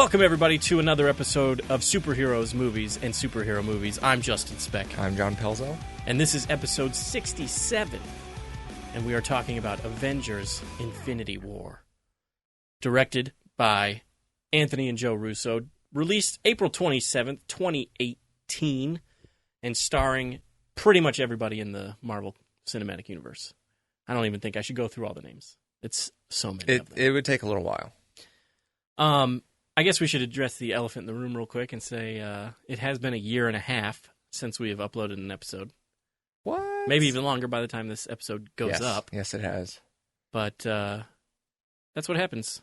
Welcome, everybody, to another episode of Superheroes, Movies, and Superhero Movies. I'm Justin Speck. I'm John Pelzo. And this is episode 67. And we are talking about Avengers Infinity War. Directed by Anthony and Joe Russo. Released April 27th, 2018. And starring pretty much everybody in the Marvel Cinematic Universe. I don't even think I should go through all the names. It's so many of them. It would take a little while. I guess we should address the elephant in the room real quick and say it has been a year and a half since we have uploaded an episode. What? Maybe even longer by the time this episode goes up. Yes, it has. But that's what happens.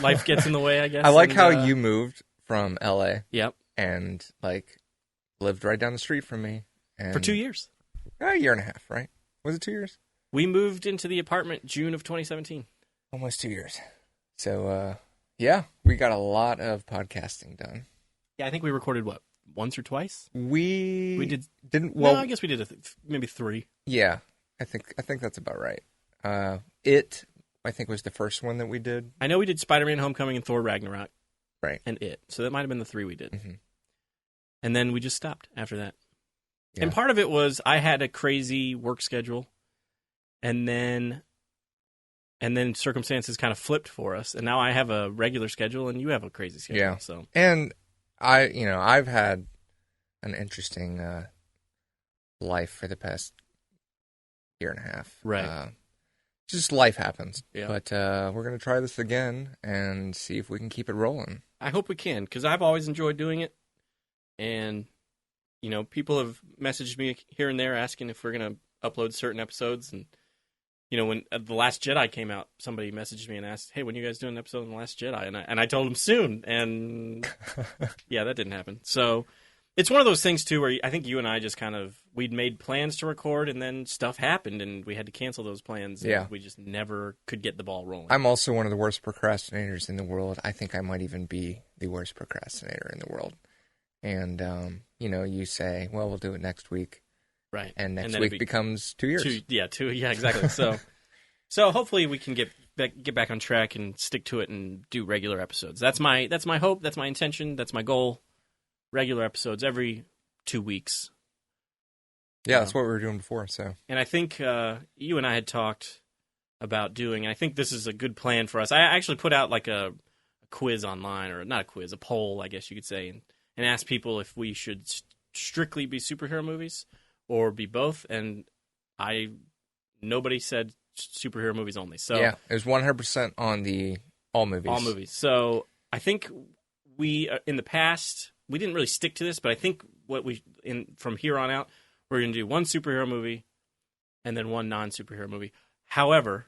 Life gets in the way, I guess. I like how you moved from L.A. Yep. And, lived right down the street from me. And for 2 years. A year and a half, right? Was it 2 years? We moved into the apartment June of 2017. Almost 2 years. So, yeah, we got a lot of podcasting done. Yeah, I think we recorded, once or twice? We didn't. Well, no, I guess we did maybe three. Yeah, I think that's about right. I think, was the first one that we did. I know we did Spider-Man: Homecoming and Thor: Ragnarok. Right. And It. So that might have been the three we did. Mm-hmm. And then we just stopped after that. Yeah. And part of it was I had a crazy work schedule, and then circumstances kind of flipped for us, and now I have a regular schedule, and you have a crazy schedule. Yeah. So, and I've had an interesting life for the past year and a half. Right. Just life happens. Yeah. But we're gonna try this again and see if we can keep it rolling. I hope we can, because I've always enjoyed doing it, and people have messaged me here and there asking if we're gonna upload certain episodes, and. When The Last Jedi came out, somebody messaged me and asked, hey, when are you guys doing an episode on The Last Jedi? And I told them soon. And, yeah, that didn't happen. So it's one of those things, too, where I think you and I just we'd made plans to record, and then stuff happened, and we had to cancel those plans. Yeah. We just never could get the ball rolling. I'm also one of the worst procrastinators in the world. I think I might even be the worst procrastinator in the world. And, you say, well, we'll do it next week. Right. And next week becomes 2 years. Yeah, exactly. So hopefully we can get back on track and stick to it and do regular episodes. That's my hope, that's my intention, that's my goal. Regular episodes every 2 weeks. Yeah, that's what we were doing before. So. And I think you and I had talked about doing, and I think this is a good plan for us. I actually put out a quiz online, or not a quiz, a poll, I guess you could say, and asked people if we should strictly be superhero movies or be both, and nobody said superhero movies only. So yeah, it was 100% on the all movies. All movies. So I think we in the past we didn't really stick to this, but I think from here on out we're going to do one superhero movie and then one non-superhero movie. However,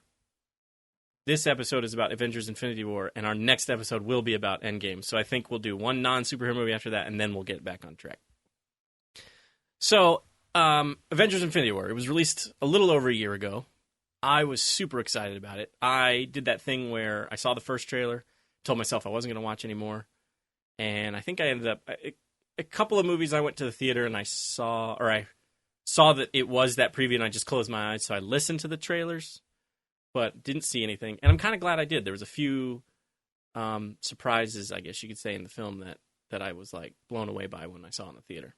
this episode is about Avengers: Infinity War, and our next episode will be about Endgame. So I think we'll do one non-superhero movie after that, and then we'll get back on track. So. Avengers Infinity War. It was released a little over a year ago. I was super excited about it. I did that thing where I saw the first trailer, told myself I wasn't going to watch anymore, and I think I ended up... A couple of movies I went to the theater and I saw that it was that preview, and I just closed my eyes, so I listened to the trailers, but didn't see anything. And I'm kind of glad I did. There was a few surprises, I guess you could say, in the film that I was blown away by when I saw it in the theater.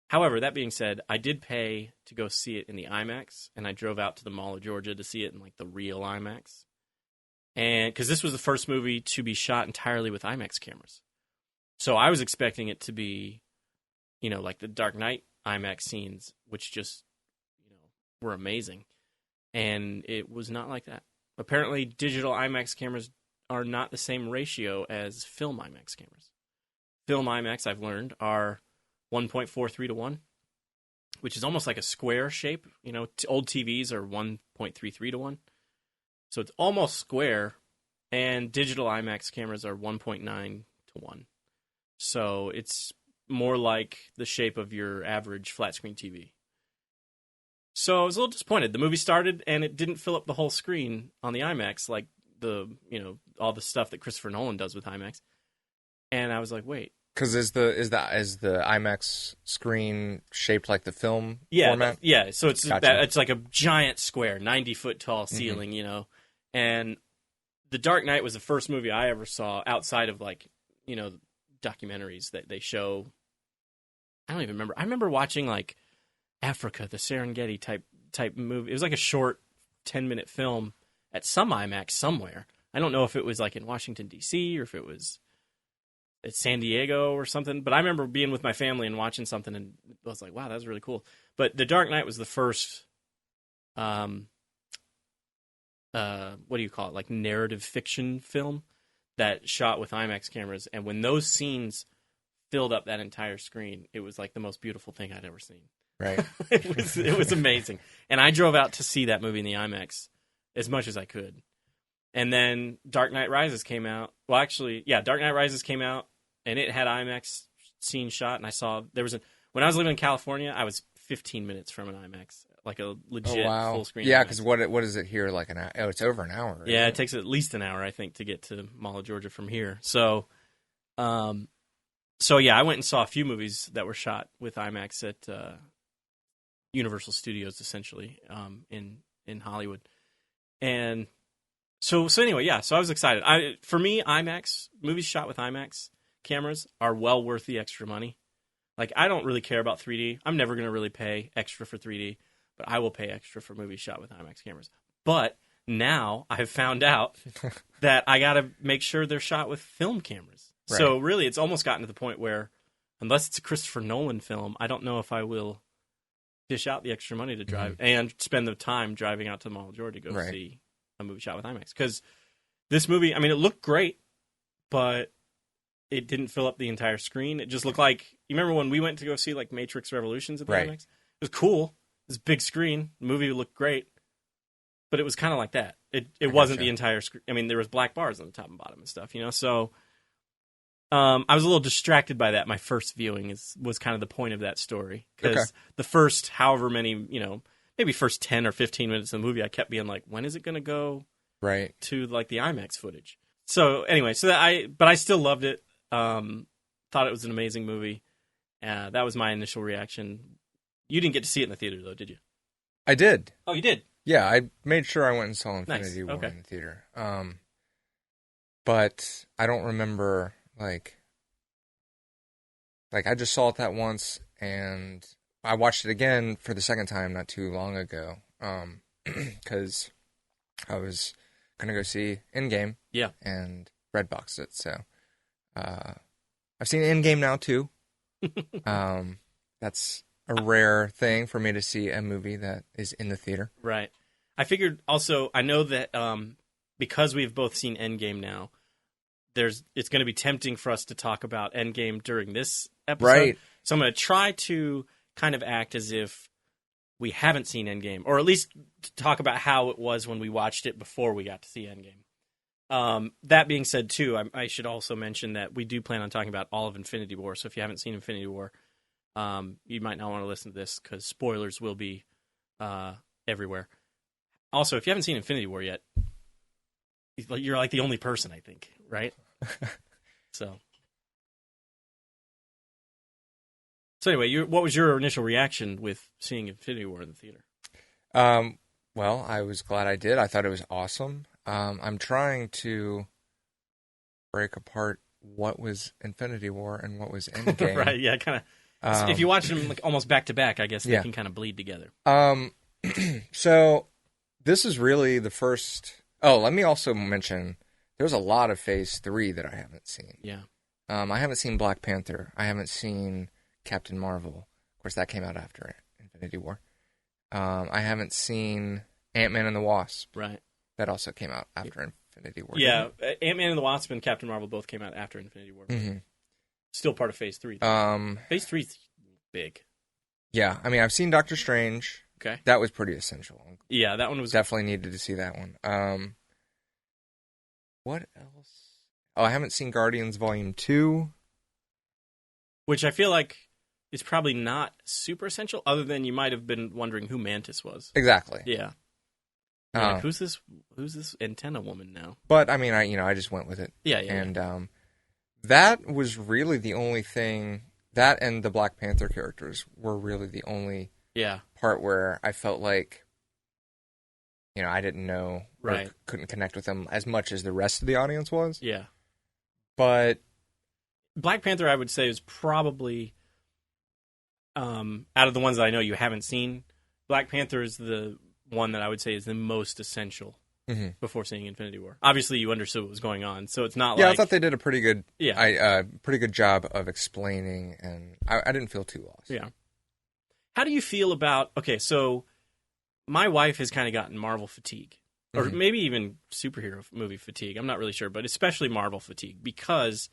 However, that being said, I did pay to go see it in the IMAX, and I drove out to the Mall of Georgia to see it in the real IMAX. And because this was the first movie to be shot entirely with IMAX cameras. So I was expecting it to be, the Dark Knight IMAX scenes, which just, were amazing. And it was not like that. Apparently, digital IMAX cameras are not the same ratio as film IMAX cameras. Film IMAX, I've learned, are 1.43 to 1, which is almost like a square shape. Old TVs are 1.33 to 1. So it's almost square, and digital IMAX cameras are 1.9 to 1. So it's more like the shape of your average flat screen TV. So I was a little disappointed. The movie started, and it didn't fill up the whole screen on the IMAX like all the stuff that Christopher Nolan does with IMAX. And I was like, wait. Because is the IMAX screen shaped like the film format? Yeah. So it's Gotcha. it's like a giant square, 90-foot tall ceiling, and The Dark Knight was the first movie I ever saw outside of documentaries that they show. I don't even remember. I remember watching Africa, the Serengeti type movie. It was like a short 10-minute film at some IMAX somewhere. I don't know if it was in Washington, D.C. or if it was at San Diego or something. But I remember being with my family and watching something and I was like, wow, that was really cool. But The Dark Knight was the first, what do you call it? Narrative fiction film that shot with IMAX cameras. And when those scenes filled up that entire screen, it was the most beautiful thing I'd ever seen. Right. It was amazing. And I drove out to see that movie in the IMAX as much as I could. And then Dark Knight Rises came out. Well, actually, yeah, Dark Knight Rises came out, and it had IMAX scene shot. And I saw when I was living in California, I was 15 minutes from an IMAX, a legit full screen. Yeah, IMAX. because what is it here? An hour? Oh, it's over an hour. Yeah, it takes at least an hour, I think, to get to Mall of Georgia from here. So yeah, I went and saw a few movies that were shot with IMAX at Universal Studios, essentially, in Hollywood. And so anyway, yeah, so I was excited. For me, IMAX, movies shot with IMAX cameras are well worth the extra money. I don't really care about 3D. I'm never going to really pay extra for 3D, but I will pay extra for movies shot with IMAX cameras. But now I've found out that I got to make sure they're shot with film cameras. Right. So really, it's almost gotten to the point where, unless it's a Christopher Nolan film, I don't know if I will dish out the extra money to drive and spend the time driving out to the Mall of Georgia to go see a movie shot with IMAX. Because this movie, I mean, it looked great, but it didn't fill up the entire screen. It just looked you remember when we went to go see Matrix Revolutions at the IMAX? It was cool. It was a big screen. The movie looked great, but it was kind of like that. It wasn't the entire screen. I mean, there was black bars on the top and bottom and stuff, so I was a little distracted by that. My first viewing was kind of the point of that story, because the first however many, maybe first 10 or 15 minutes of the movie, I kept being when is it going to go to the IMAX footage? So anyway, but I still loved it. Thought it was an amazing movie. That was my initial reaction. You didn't get to see it in the theater though, did you? I did. Oh, you did? Yeah, I made sure I went and saw Infinity War in the theater. But I don't remember I just saw it that once, and I watched it again for the second time not too long ago, because I was going to go see Endgame, and Redboxed it, so I've seen Endgame now, too. That's a rare thing for me to see a movie that is in the theater. Right. I figured also, I know that because we've both seen Endgame now, it's going to be tempting for us to talk about Endgame during this episode. Right. So I'm going to try to kind of act as if we haven't seen Endgame, or at least talk about how it was when we watched it before we got to see Endgame. That being said, too, I should also mention that we do plan on talking about all of Infinity War. So if you haven't seen Infinity War, you might not want to listen to this, because spoilers will be everywhere. Also, if you haven't seen Infinity War yet, you're the only person, I think, right? So anyway, what was your initial reaction with seeing Infinity War in the theater? Well, I was glad I did. I thought it was awesome. I'm trying to break apart what was Infinity War and what was Endgame. Right, yeah, kind of. If you watch them almost back to back, I guess they can kind of bleed together. So this is really the first. Oh, let me also mention there's a lot of Phase 3 that I haven't seen. Yeah. I haven't seen Black Panther. I haven't seen Captain Marvel. Of course, that came out after Infinity War. I haven't seen Ant-Man and the Wasp. Right. That also came out after Infinity War. Yeah, Ant-Man and the Wasp and Captain Marvel both came out after Infinity War. Mm-hmm. Still part of Phase 3. Phase 3's big. Yeah, I mean, I've seen Doctor Strange. Okay. That was pretty essential. Yeah, that one was... Definitely needed to see that one. What else? Oh, I haven't seen Guardians Volume 2. Which I feel like is probably not super essential, other than you might have been wondering who Mantis was. Exactly. Yeah. Who's this antenna woman now? But I mean, I just went with it. Yeah. And that was really the only thing. That and the Black Panther characters were really the only part where I felt like, I didn't know, right? Or couldn't connect with him as much as the rest of the audience was. Yeah. But Black Panther, I would say, is probably out of the ones that I know you haven't seen. Black Panther is the one that I would say is the most essential before seeing Infinity War. Obviously, you understood what was going on, so it's not I thought they did a pretty good pretty good job of explaining, and I didn't feel too lost. Yeah. How do you feel about... Okay, so my wife has kind of gotten Marvel fatigue, or maybe even superhero movie fatigue. I'm not really sure, but especially Marvel fatigue, because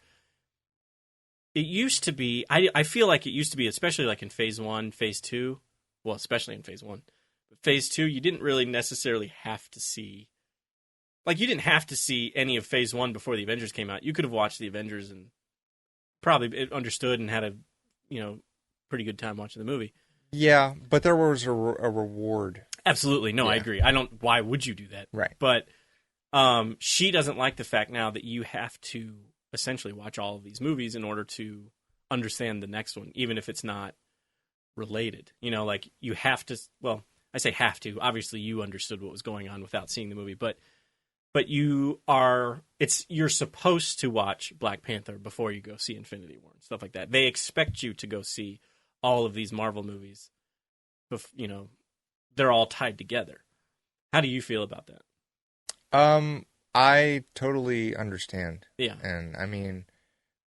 it used to be... I feel like it used to be, especially like in Phase 1, Phase 2, well, especially in Phase 1, but Phase 2, you didn't really necessarily have to see... Like, you didn't have to see any of Phase 1 before the Avengers came out. You could have watched the Avengers and probably understood and had a, pretty good time watching the movie. Yeah, but there was a reward. Absolutely. No, I agree. Why would you do that? Right. But she doesn't like the fact now that you have to essentially watch all of these movies in order to understand the next one, even if it's not related. Like, you have to... Well, I say have to. Obviously, you understood what was going on without seeing the movie, but you're supposed to watch Black Panther before you go see Infinity War and stuff like that. They expect you to go see all of these Marvel movies. They're all tied together. How do you feel about that? I totally understand. Yeah. And I mean,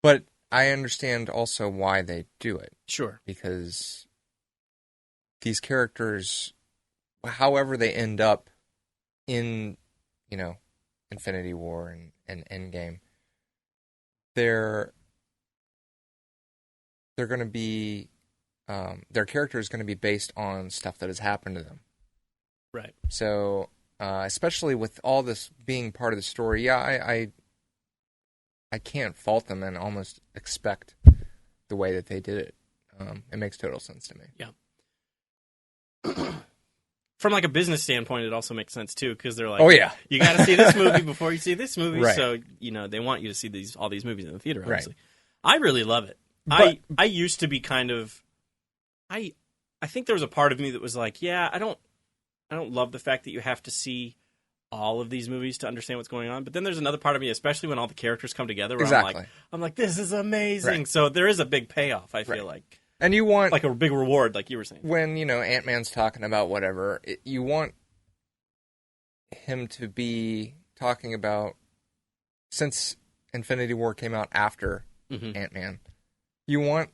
but I understand also why they do it. Sure. Because these characters, however they end up in, Infinity War and Endgame, they're going to be their character is going to be based on stuff that has happened to them. Right. So, especially with all this being part of the story, I can't fault them and almost expect the way that they did it. It makes total sense to me. Yeah. From like a business standpoint, it also makes sense too, because they're like, "Oh yeah, you got to see this movie before you see this movie." Right. So they want you to see all these movies in the theater. Obviously, right. I really love it. But I used to be kind of, I think there was a part of me that was like, yeah, I don't love the fact that you have to see all of these movies to understand what's going on. But then there's another part of me, especially when all the characters come together, where exactly. I'm like, this is amazing. Right. So there is a big payoff. I feel like. And you want... Like a big reward, like you were saying. When, Ant-Man's talking about whatever, you want him to be talking about... Since Infinity War came out after Ant-Man, you want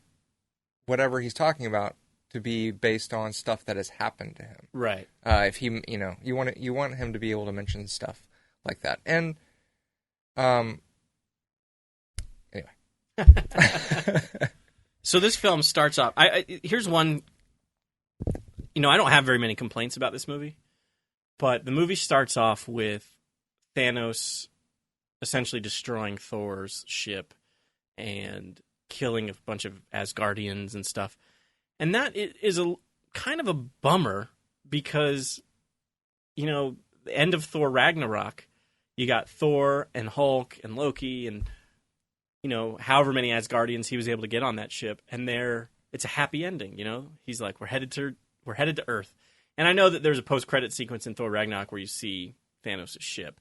whatever he's talking about to be based on stuff that has happened to him. Right. If he, you want him to be able to mention stuff like that. And, anyway. So this film starts off... here's one... I don't have very many complaints about this movie, but the movie starts off with Thanos essentially destroying Thor's ship and killing a bunch of Asgardians and stuff. And that is a kind of a bummer because, the end of Thor Ragnarok, you got Thor and Hulk and Loki and... however many Asgardians he was able to get on that ship, and it's a happy ending. He's like, we're headed to Earth, and I know that there's a post-credit sequence in Thor Ragnarok where you see Thanos' ship,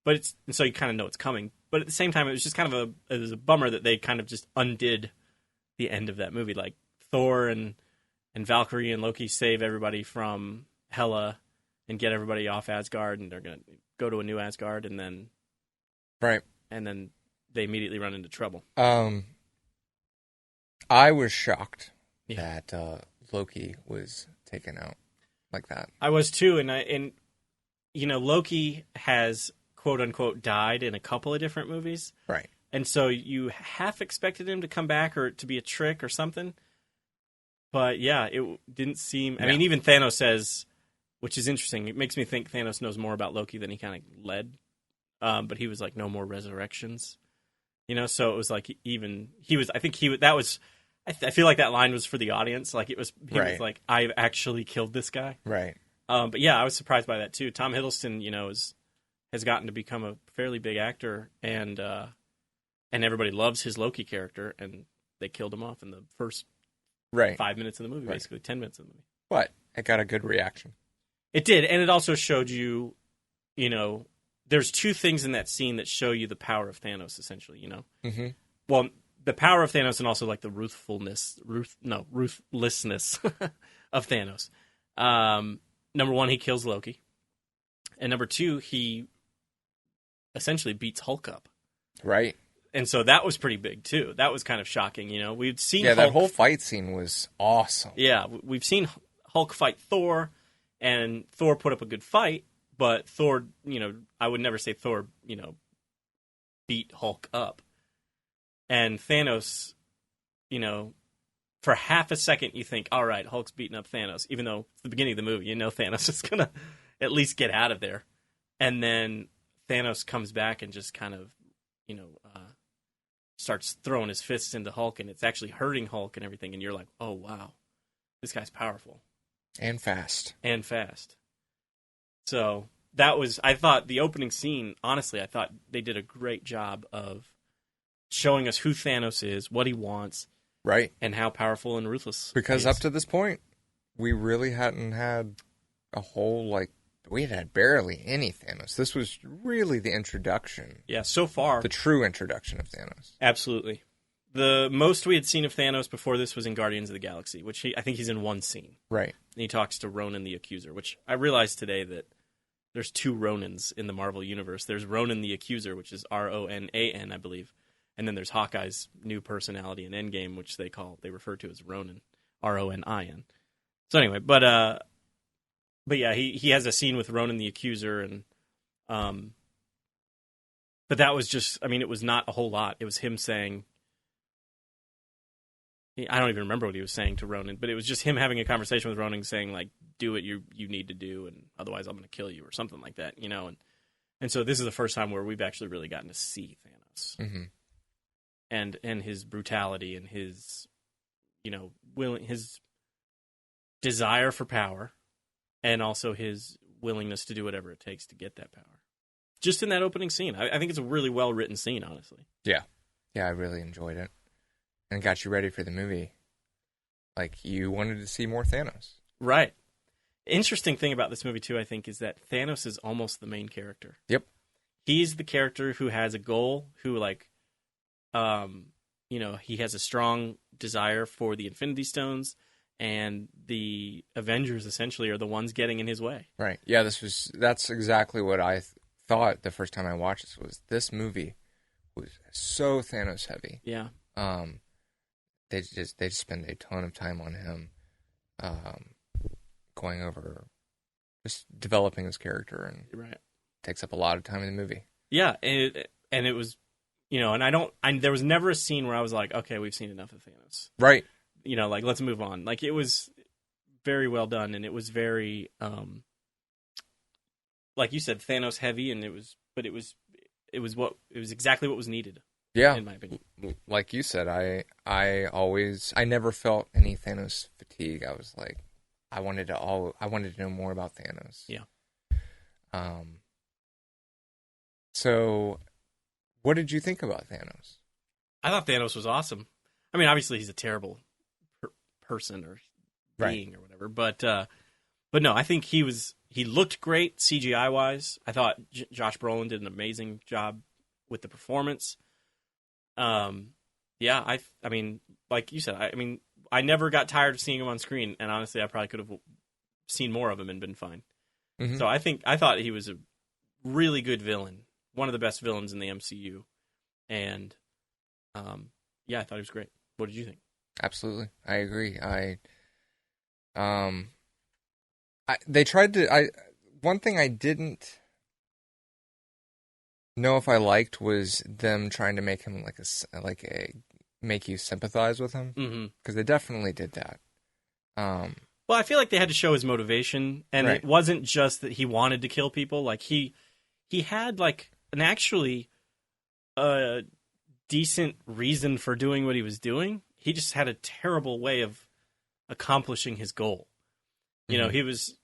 and so you kind of know it's coming. But at the same time, it was just kind of it was a bummer that they kind of just undid the end of that movie. Like Thor and Valkyrie and Loki save everybody from Hela and get everybody off Asgard, and they're gonna go to a new Asgard, and then they immediately run into trouble. I was shocked that Loki was taken out like that. I was too, and Loki has quote unquote died in a couple of different movies, right? And so you half expected him to come back or to be a trick or something. But yeah, it didn't seem. I mean, even Thanos says, which is interesting. It makes me think Thanos knows more about Loki than he kind of led. But he was like, no more resurrections. So it was like I feel like that line was for the audience. Like he was like, I've actually killed this guy. Right. But yeah, I was surprised by that too. Tom Hiddleston, has gotten to become a fairly big actor, and everybody loves his Loki character, and they killed him off in the first 5 minutes of the movie, basically 10 minutes of the movie. But it got a good reaction. It did, and it also showed you you know, there's two things in that scene that show you the power of Thanos, essentially, you know? Mm-hmm. Well, the power of Thanos and also like the ruthlessness of Thanos. Number one, he kills Loki. And number two, he essentially beats Hulk up. Right. And so that was pretty big, too. That was kind of shocking, you know? We'd seen Hulk... that whole fight scene was awesome. Yeah, we've seen Hulk fight Thor, and Thor put up a good fight, but Thor, you know, I would never say Thor, you know, beat Hulk up. And Thanos, you know, for half a second you think, all right, Hulk's beating up Thanos, even though it's the beginning of the movie, you know Thanos is going to at least get out of there. And then Thanos comes back and just kind of, you know, starts throwing his fists into Hulk, and it's actually hurting Hulk and everything, and you're like, oh, wow, this guy's powerful. And fast. So that was, I thought the opening scene, honestly, I thought they did a great job of showing us who Thanos is, what he wants, right, and how powerful and ruthless because up to this point, we really hadn't had a whole, like, we had barely any Thanos. This was really the introduction. Yeah, so far. The true introduction of Thanos. Absolutely. The most we had seen of Thanos before this was in Guardians of the Galaxy, which I think he's in one scene. Right. And he talks to Ronan the Accuser, which I realized today that there's two Ronans in the Marvel Universe. There's Ronan the Accuser, which is Ronan, I believe. And then there's Hawkeye's new personality in Endgame, which they refer to as Ronan, Ronin. So anyway, but yeah, he has a scene with Ronan the Accuser, and but that was just, I mean, it was not a whole lot. It was him saying, I don't even remember what he was saying to Ronan, but it was just him having a conversation with Ronan saying, like, do what you need to do, and otherwise I'm going to kill you, or something like that, you know? And so this is the first time where we've actually really gotten to see Thanos. Mm-hmm. And his brutality and his, you know, his desire for power, and also his willingness to do whatever it takes to get that power. Just in that opening scene. I think it's a really well-written scene, honestly. Yeah. Yeah, I really enjoyed it. And it got you ready for the movie. Like, you wanted to see more Thanos. Right. Interesting thing about this movie, too, I think, is that Thanos is almost the main character. Yep. He's the character who has a goal, who, like, you know, he has a strong desire for the Infinity Stones, and the Avengers essentially are the ones getting in his way. Right. Yeah, that's exactly what I thought the first time I watched this movie was so Thanos heavy. Yeah. They just spend a ton of time on him, going over just developing his character, and right. Takes up a lot of time in the movie. Yeah, and it was, you know, and there was never a scene where I was like, okay, we've seen enough of Thanos. Right. You know, like, let's move on. Like, it was very well done, and it was very, like you said, Thanos heavy, and it was exactly what was needed. Yeah. In my opinion. Like you said, I never felt any Thanos fatigue. I was like, I wanted to know more about Thanos. Yeah. So, what did you think about Thanos? I thought Thanos was awesome. I mean, obviously he's a terrible person or being, right, or whatever, but no, I think he looked great CGI wise. I thought Josh Brolin did an amazing job with the performance. Yeah, I mean, like you said, I mean, I never got tired of seeing him on screen, and honestly, I probably could have seen more of him and been fine. Mm-hmm. So I thought he was a really good villain, one of the best villains in the MCU, and yeah, I thought he was great. What did you think? Absolutely, I agree. They tried to. One thing I didn't know if I liked was them trying to make him make you sympathize with him, because they definitely did that. Well, I feel like they had to show his motivation, and right, it wasn't just that he wanted to kill people. Like he had like an actually decent reason for doing what he was doing. He just had a terrible way of accomplishing his goal. You know, he was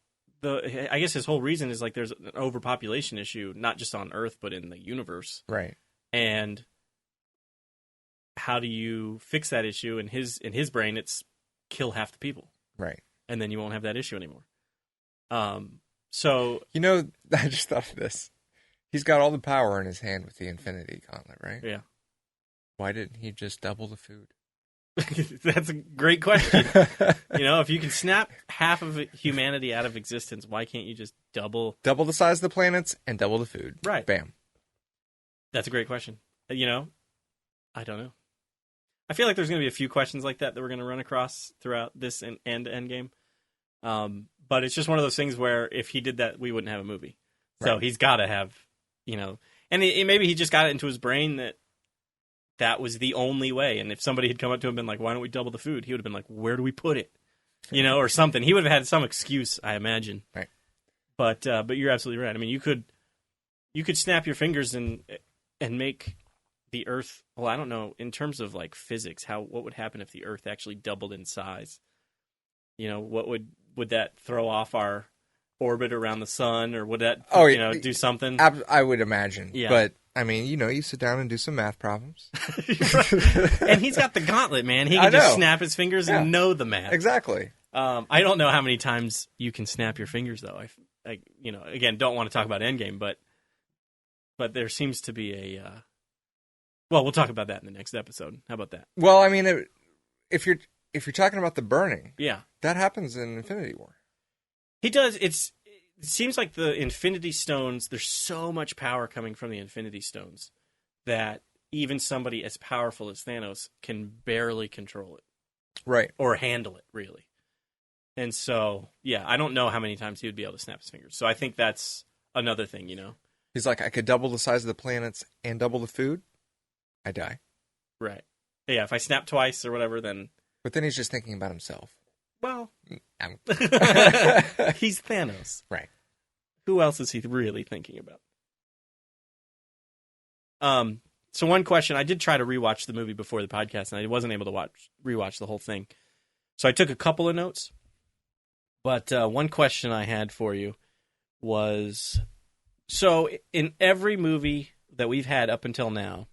I guess his whole reason is like there's an overpopulation issue, not just on Earth, but in the universe. Right. And how do you fix that issue? In his brain, it's kill half the people. Right. And then you won't have that issue anymore. So I just thought of this. He's got all the power in his hand with the Infinity Gauntlet, right? Yeah. Why didn't he just double the food? That's a great question. If you can snap half of humanity out of existence, why can't you just double the size of the planets and double the food? Right. Bam. That's a great question. I don't know. I feel like there's going to be a few questions like that we're going to run across throughout this and Endgame. But it's just one of those things where if he did that, we wouldn't have a movie. So Right. he's got to have, and maybe he just got it into his brain that was the only way. And if somebody had come up to him and been like, why don't we double the food? He would have been like, where do we put it? Or something. He would have had some excuse, I imagine. Right. But you're absolutely right. I mean, you could snap your fingers and make the Earth. Well, I don't know in terms of like physics, what would happen if the Earth actually doubled in size? What would that throw off our orbit around the sun, or would that do something? I would imagine. Yeah. But I mean, you sit down and do some math problems. And he's got the gauntlet, man. He can just snap his fingers and know the math. Exactly. I don't know how many times you can snap your fingers, though. I again, don't want to talk about Endgame, but there seems to be well, we'll talk about that in the next episode. How about that? Well, I mean, if you're talking about the burning, yeah, that happens in Infinity War. He does. It seems like the Infinity Stones, there's so much power coming from the Infinity Stones that even somebody as powerful as Thanos can barely control it. Right. Or handle it, really. And so, yeah, I don't know how many times he would be able to snap his fingers. So I think that's another thing, He's like, I could double the size of the planets and double the food. I die. Right. Yeah, if I snap twice or whatever, then... But then he's just thinking about himself. Well, I'm... he's Thanos. Right. Who else is he really thinking about? So one question, I did try to rewatch the movie before the podcast, and I wasn't able to rewatch the whole thing. So I took a couple of notes. But one question I had for you was, so in every movie that we've had up until now,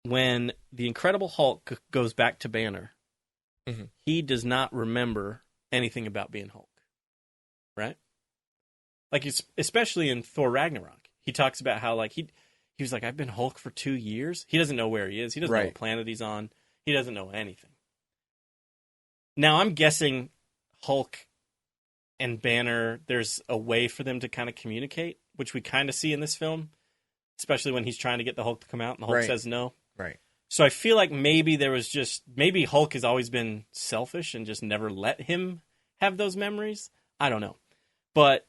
when the Incredible Hulk goes back to Banner, mm-hmm. he does not remember anything about being Hulk, right? Like, especially in Thor Ragnarok, he talks about how like he was like, I've been Hulk for 2 years. He doesn't know where he is. He doesn't know what planet he's on. He doesn't know anything. Now I'm guessing Hulk and Banner, there's a way for them to kind of communicate, which we kind of see in this film, especially when he's trying to get the Hulk to come out and the Hulk says no. Right. So I feel like maybe maybe Hulk has always been selfish and just never let him have those memories. I don't know. But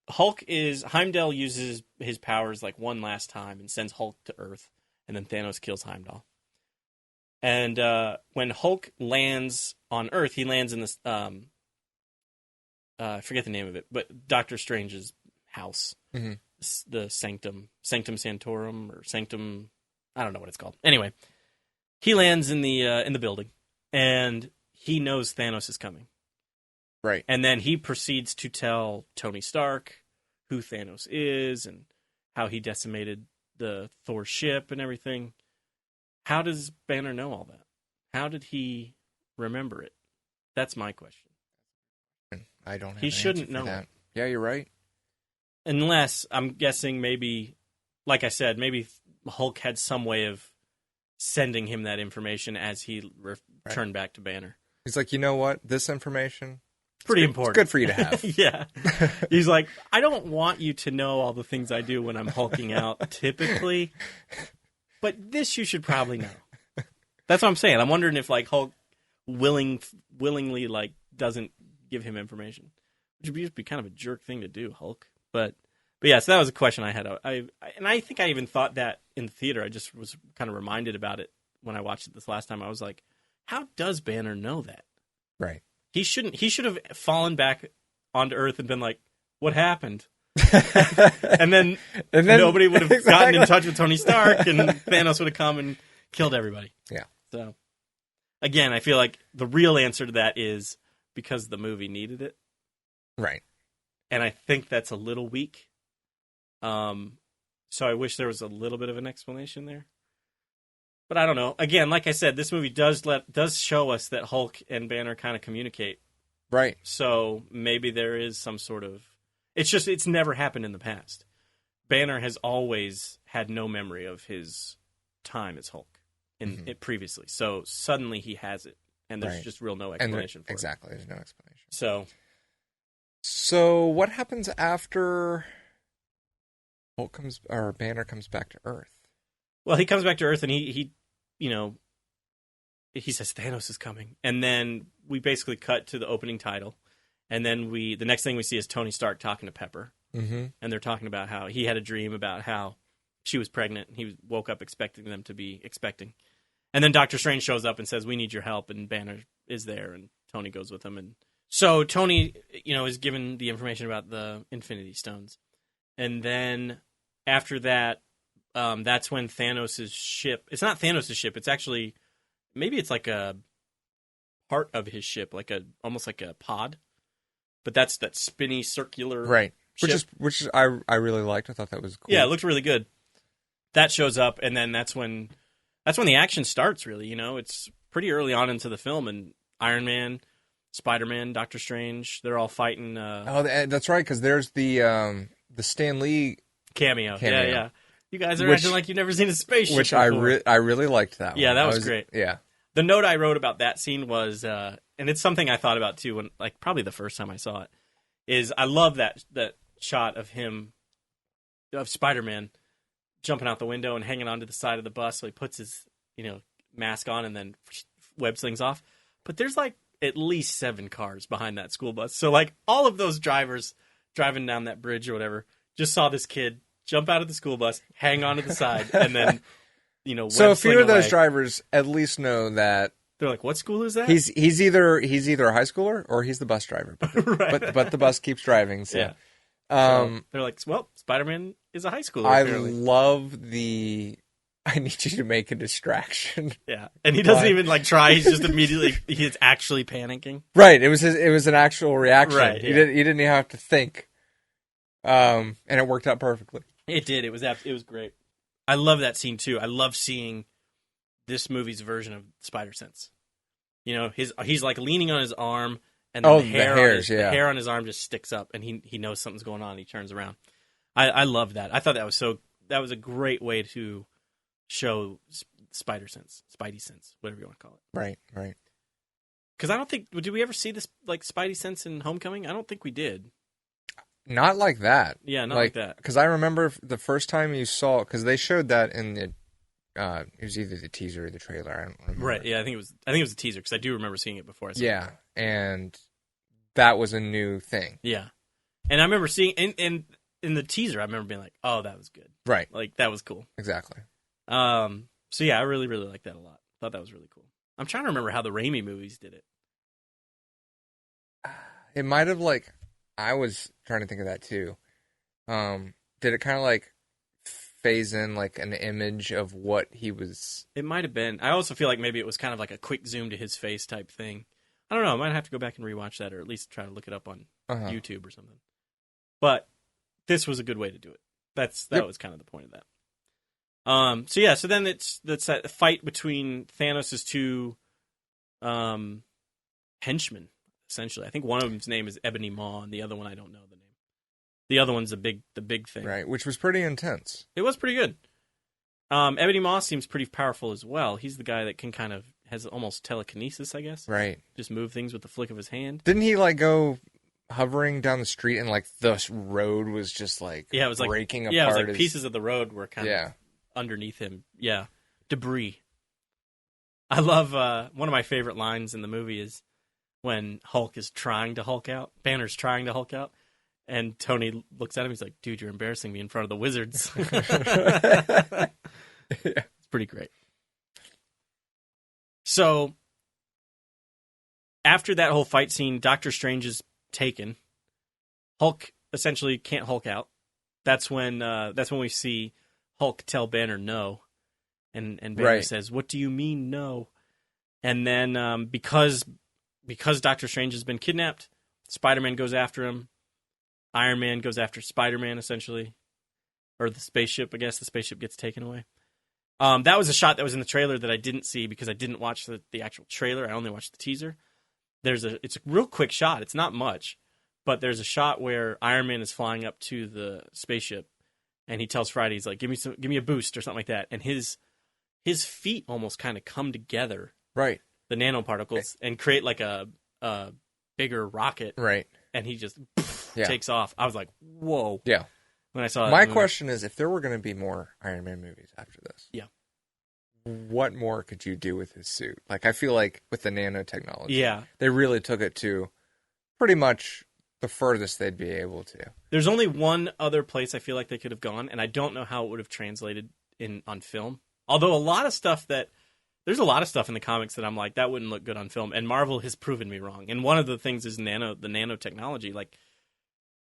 Heimdall uses his powers like one last time and sends Hulk to Earth, and then Thanos kills Heimdall. And when Hulk lands on Earth, he lands in this, I forget the name of it, but Doctor Strange's house. Mm-hmm. The Sanctum Sanctorum, or Sanctum, I don't know what it's called. Anyway, he lands in the building, and he knows Thanos is coming. Right. And then he proceeds to tell Tony Stark who Thanos is and how he decimated the Thor ship and everything. How does Banner know all that? How did he remember it? That's my question. I don't have He shouldn't know that. Yeah, you're right. Unless, I'm guessing maybe, like I said, maybe Hulk had some way of sending him that information as he returned back to Banner. He's like, you know what? This information... Pretty important. It's good for you to have. Yeah. He's like, I don't want you to know all the things I do when I'm hulking out, typically. But this you should probably know. That's what I'm saying. I'm wondering if like Hulk willingly like doesn't give him information, which would just be kind of a jerk thing to do, Hulk. But yeah, so that was a question I had. And I think I even thought that in the theater. I just was kind of reminded about it when I watched it this last time. I was like, how does Banner know that? Right. He should have fallen back onto Earth and been like, what happened? and then nobody would have gotten in touch with Tony Stark, and Thanos would have come and killed everybody. Yeah. So, again, I feel like the real answer to that is because the movie needed it. Right. And I think that's a little weak. So I wish there was a little bit of an explanation there. But I don't know. Again, like I said, this movie does show us that Hulk and Banner kind of communicate Right. So maybe there is some sort of... It's never happened in the past. Banner has always had no memory of his time as Hulk it previously. So suddenly he has it, and there's just real no explanation for it. Exactly, there's no explanation. So what happens after Banner comes back to Earth? Well, he comes back to Earth, and he says Thanos is coming, and then we basically cut to the opening title, and then the next thing we see is Tony Stark talking to Pepper, and they're talking about how he had a dream about how she was pregnant, and he woke up expecting them to be expecting, and then Doctor Strange shows up and says, "We need your help," and Banner is there, and Tony goes with him, and so Tony, is given the information about the Infinity Stones, and then after that, that's when Thanos' ship. It's not Thanos' ship. It's actually. Maybe it's like a part of his ship, almost like a pod, but that's that spinny circular ship. which I really liked. I thought that was cool. Yeah, it looked really good. That shows up, and then that's when the action starts. Really, it's pretty early on into the film, and Iron Man, Spider-Man, Doctor Strange, they're all fighting. That's right, because there's the Stan Lee cameo. Yeah. You guys are acting like you've never seen a spaceship Which before. I really liked that one. Yeah, that was great. Yeah. The note I wrote about that scene was, and it's something I thought about too, when probably the first time I saw it, is I love that shot of Spider-Man jumping out the window and hanging onto the side of the bus. So he puts his mask on and then web slings off. But there's at least 7 cars behind that school bus. So all of those drivers driving down that bridge or whatever just saw this kid jump out of the school bus, hang onto the side, and then, So a few of those drivers at least know that they're like, "What school is that?" He's either a high schooler or he's the bus driver, but the bus keeps driving. So. Yeah. So they're like, "Well, Spider-Man is a high schooler." I apparently. love the. I need you to make a distraction. Yeah, and he doesn't even try. He's just immediately he's actually panicking. Right. It was an actual reaction. Right. He didn't even have to think. And it worked out perfectly. It did. It was great. I love that scene too. I love seeing this movie's version of Spider-Sense. He's leaning on his arm, and the hair on his arm just sticks up, and he knows something's going on. And he turns around. I love that. I thought that was a great way to show Spider-Sense, Spidey sense, whatever you want to call it. Right. Because I don't think did we ever see this Spidey sense in Homecoming? I don't think we did. Not like that. Yeah, not like that. Because I remember the first time you saw, because they showed that in the, it was either the teaser or the trailer. I don't remember. Right. Yeah, I think it was the teaser because I do remember seeing it before. I saw it. And that was a new thing. Yeah, and I remember seeing in the teaser. I remember being like, "Oh, that was good." Right. That was cool. Exactly. So yeah, I really really liked that a lot. Thought that was really cool. I'm trying to remember how the Raimi movies did it. It might have I was trying to think of that too. Did it kind of phase in an image of what he was? It might have been. I also feel like maybe it was kind of a quick zoom to his face type thing. I don't know. I might have to go back and rewatch that, or at least try to look it up on YouTube or something. But this was a good way to do it. That was kind of the point of that. So then that's that fight between Thanos' 2 henchmen. Essentially, I think one of them's name is Ebony Maw, and the other one I don't know the name. The other one's the big thing, right? Which was pretty intense. It was pretty good. Ebony Maw seems pretty powerful as well. He's the guy that can kind of has almost telekinesis, I guess. Right. Just move things with the flick of his hand. Didn't he go hovering down the street and the road was just it was breaking apart? Yeah, it was pieces of the road were kind of underneath him. Yeah, debris. I love one of my favorite lines in the movie is when Hulk is trying to Hulk out. Banner's trying to Hulk out. And Tony looks at him. He's like, "Dude, you're embarrassing me in front of the wizards." It's pretty great. So after that whole fight scene, Doctor Strange is taken. Hulk essentially can't Hulk out. That's when we see Hulk tell Banner no, and Banner says, "What do you mean no?" And then because Doctor Strange has been kidnapped, Spider-Man goes after him. Iron Man goes after Spider-Man, essentially. Or the spaceship, I guess. The spaceship gets taken away. That was a shot that was in the trailer that I didn't see because I didn't watch the actual trailer. I only watched the teaser. it's a real quick shot. It's not much, but there's a shot where Iron Man is flying up to the spaceship, and he tells Friday, he's like, give me a boost or something like that. And his feet almost kind of come together. Right. The nanoparticles and create like a bigger rocket. Right. And he just takes off. I was like, whoa. Yeah. When I saw that My movie. question is, if there were going to be more Iron Man movies after this, what more could you do with his suit? Like, I feel like with the nanotechnology, they really took it to pretty much the furthest they'd be able to. There's only one other place I feel like they could have gone, and I don't know how it would have translated on film. Although there's a lot of stuff in the comics that I'm like, that wouldn't look good on film, and Marvel has proven me wrong. And one of the things is the nanotechnology. Like,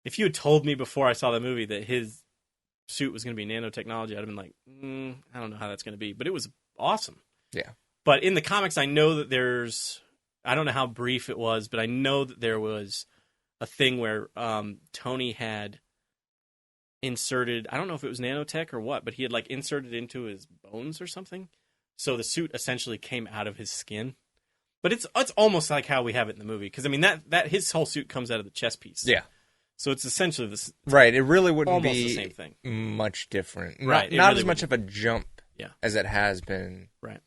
if you had told me before I saw the movie that his suit was going to be nanotechnology, I'd have been like, I don't know how that's going to be. But it was awesome. Yeah. But in the comics, I know that I don't know how brief it was, but I know that there was a thing where Tony had inserted, I don't know if it was nanotech or what, but he had like inserted into his bones or something. So the suit essentially came out of his skin. But it's almost like how we have it in the movie. Because, I mean, that his whole suit comes out of the chest piece. Yeah. So it's essentially this. Right. It really wouldn't be the same thing. Much different. Right. Not really as much of a jump as it has been. Right.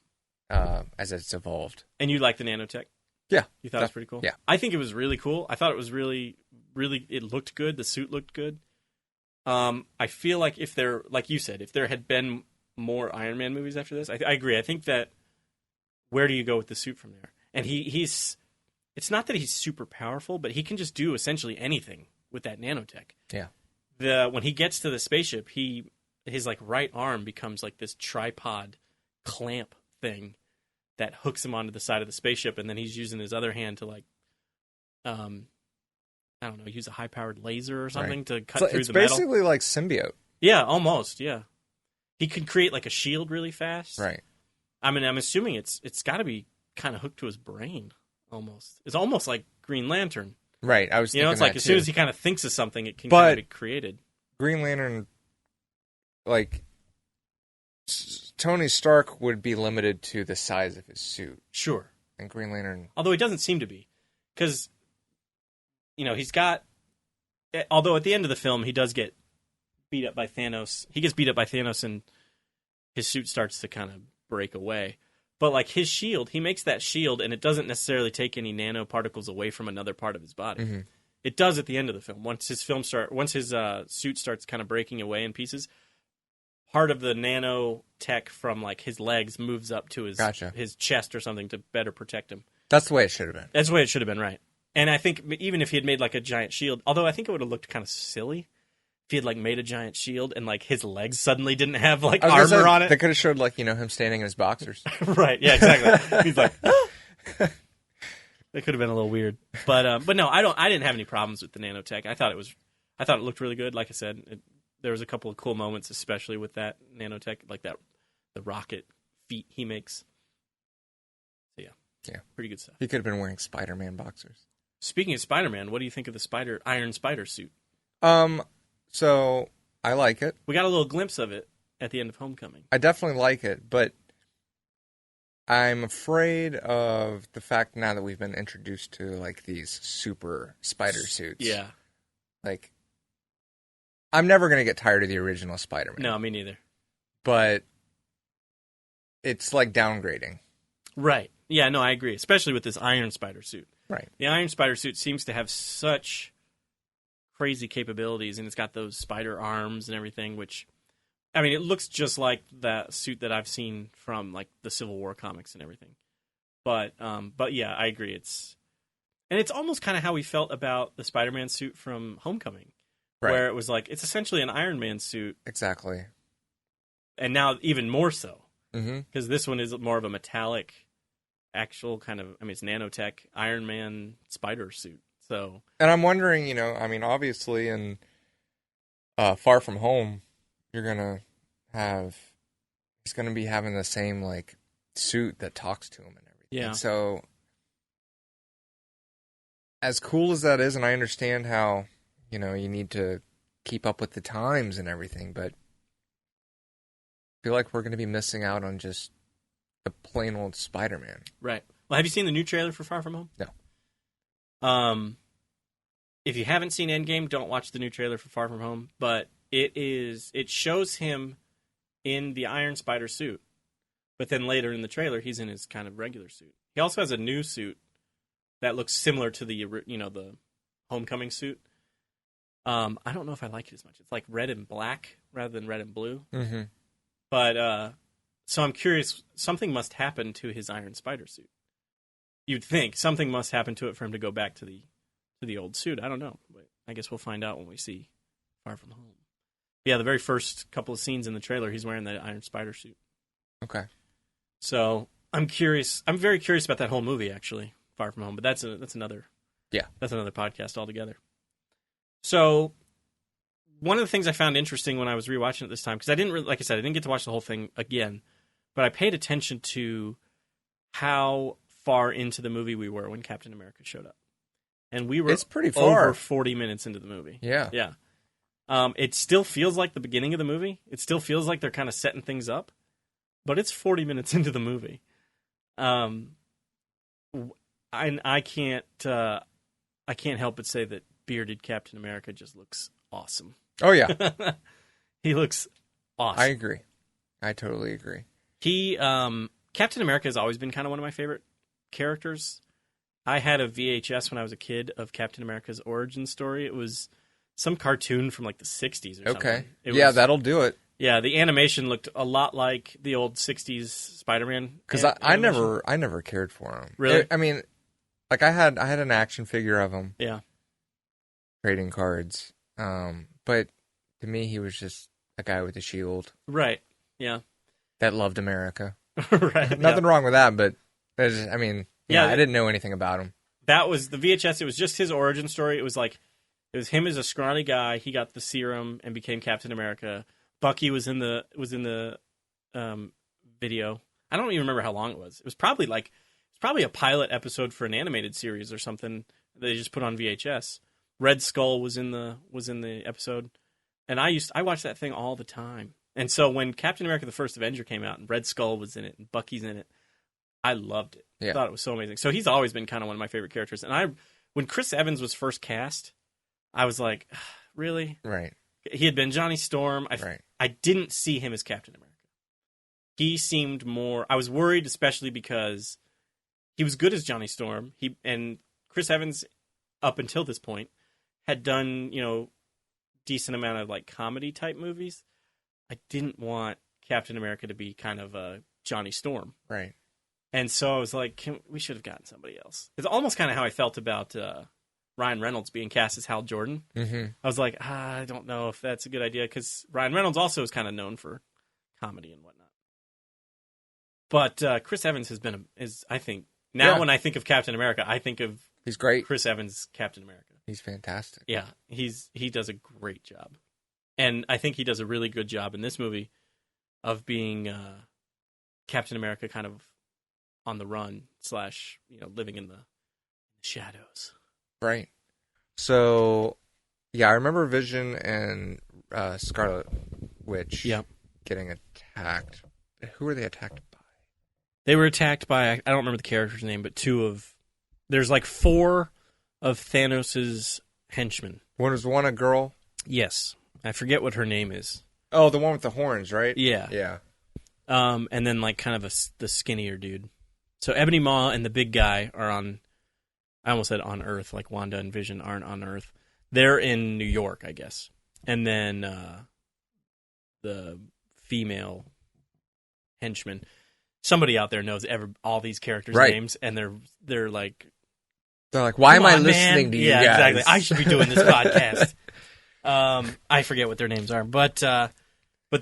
As it's evolved. And you like the nanotech? Yeah. You thought it was pretty cool? Yeah. I think it was really cool. I thought it was really, really, it looked good. The suit looked good. I feel like like you said, if there had been more Iron Man movies after this, I agree. I think that where do you go with the suit from there? And it's not that he's super powerful, but he can just do essentially anything with that nanotech. Yeah. When he gets to the spaceship, his like right arm becomes like this tripod clamp thing that hooks him onto the side of the spaceship, and then he's using his other hand to like, I don't know, use a high-powered laser or something to cut through the metal. It's basically like symbiote. Yeah, almost. Yeah, he could create like a shield really fast. Right. I mean, I'm assuming it's got to be kind of hooked to his brain. Almost. It's almost like Green Lantern. Right. I was. Thinking it's like as soon as he kind of thinks of something, it can kind of be created. Green Lantern, like Tony Stark, would be limited to the size of his suit. Sure. And Green Lantern, although he doesn't seem to be, because he's got. Although at the end of the film, he does get beat up by Thanos. He gets beat up by Thanos, and his suit starts to kind of break away. But like his shield, he makes that shield, and it doesn't necessarily take any nanoparticles away from another part of his body. Mm-hmm. It does at the end of the film. Once his suit starts kind of breaking away in pieces, part of the nanotech from like his legs moves up to his chest or something to better protect him. That's the way it should have been. That's the way it should have been, right? And I think even if he had made like a giant shield, although I think it would have looked kind of silly if he had like made a giant shield and like his legs suddenly didn't have like armor on it. They could have showed like him standing in his boxers. Right? Yeah, exactly. He's like, that could have been a little weird, but no, I didn't have any problems with the nanotech. I thought it looked really good. Like I said, there was a couple of cool moments, especially with that nanotech, like the rocket feet he makes. So yeah, pretty good stuff. He could have been wearing Spider-Man boxers. Speaking of Spider-Man, what do you think of the Iron Spider suit? So I like it. We got a little glimpse of it at the end of Homecoming. I definitely like it, but I'm afraid of the fact now that we've been introduced to like these super spider suits. Yeah. Like, I'm never going to get tired of the original Spider-Man. No, me neither. But it's like downgrading. Right. Yeah, no, I agree. Especially with this Iron Spider suit. Right. The Iron Spider suit seems to have such crazy capabilities, and it's got those spider arms and everything, which, I mean, it looks just like that suit that I've seen from like the Civil War comics and everything. But yeah, I agree. It's almost kind of how we felt about the Spider-Man suit from Homecoming, right, where it was like it's essentially an Iron Man suit. Exactly. And now even more so, because this one is more of a metallic, actual kind of, I mean, it's nanotech Iron Man spider suit. So, and I'm wondering, I mean, obviously in Far From Home, he's going to be having the same like suit that talks to him and everything. Yeah. And so, as cool as that is, and I understand how, you need to keep up with the times and everything, but I feel like we're going to be missing out on just the plain old Spider-Man. Right. Well, have you seen the new trailer for Far From Home? No. If you haven't seen Endgame, don't watch the new trailer for Far From Home. But it shows him in the Iron Spider suit, but then later in the trailer, he's in his kind of regular suit. He also has a new suit that looks similar to the Homecoming suit. I don't know if I like it as much. It's like red and black rather than red and blue. Mm-hmm. But so I'm curious. Something must happen to his Iron Spider suit. You'd think something must happen to it for him to go back to the old suit. I don't know, but I guess we'll find out when we see Far From Home. Yeah, the very first couple of scenes in the trailer, he's wearing that Iron Spider suit. Okay. So I'm curious. I'm very curious about that whole movie, actually, Far From Home. But that's another podcast altogether. So one of the things I found interesting when I was rewatching it this time, because I didn't get to watch the whole thing again, but I paid attention to how far into the movie we were when Captain America showed up, and we were it's pretty far. Over 40 minutes into the movie. Yeah. It still feels like the beginning of the movie. It still feels like they're kind of setting things up, but it's 40 minutes into the movie. I can't help but say that bearded Captain America just looks awesome. Oh yeah, he looks awesome. I agree. I totally agree. Captain America has always been kind of one of my favorite characters. I had a VHS when I was a kid of Captain America's origin story. It was some cartoon from like the 60s or something. Okay. That'll do it. Yeah, the animation looked a lot like the old 60s Spider-Man. Because I never cared for him. Really? I mean, like I had an action figure of him. Yeah. Trading cards. But to me, he was just a guy with a shield. Right. Yeah. That loved America. Right. Nothing wrong with that, but I didn't know anything about him. That was the VHS. It was just his origin story. It was him as a scrawny guy. He got the serum and became Captain America. Bucky was in the video. I don't even remember how long it was. It was probably a pilot episode for an animated series or something that they just put on VHS. Red Skull was in the episode, and I watched that thing all the time. And so when Captain America: The First Avenger came out and Red Skull was in it and Bucky's in it, I loved it. Yeah. I thought it was so amazing. So he's always been kind of one of my favorite characters. And when Chris Evans was first cast, I was like, really? Right. He had been Johnny Storm. Right. I didn't see him as Captain America. He seemed more... I was worried, especially because he was good as Johnny Storm. And Chris Evans, up until this point, had done, decent amount of like comedy-type movies. I didn't want Captain America to be kind of a Johnny Storm. Right. And so I was like, we should have gotten somebody else. It's almost kind of how I felt about Ryan Reynolds being cast as Hal Jordan. Mm-hmm. I was like, I don't know if that's a good idea, because Ryan Reynolds also is kind of known for comedy and whatnot. But Chris Evans I think, when I think of Captain America, I think of he's great. Chris Evans, Captain America. He's fantastic. Yeah, he does a great job. And I think he does a really good job in this movie of being Captain America kind of on the run / living in the shadows. Right. So, yeah, I remember Vision and Scarlet Witch getting attacked. Who were they attacked by? They were attacked by, I don't remember the character's name, but there's like 4 of Thanos' henchmen. Was one a girl? Yes. I forget what her name is. Oh, the one with the horns, right? Yeah. Yeah. And then like kind of the skinnier dude. So Ebony Maw and the big guy are on, I almost said on Earth, like Wanda and Vision aren't on Earth. They're in New York, I guess. And then the female henchman, somebody out there knows all these characters' names, and they're like, why am I listening to you guys? Yeah, exactly. I should be doing this podcast. I forget what their names are, but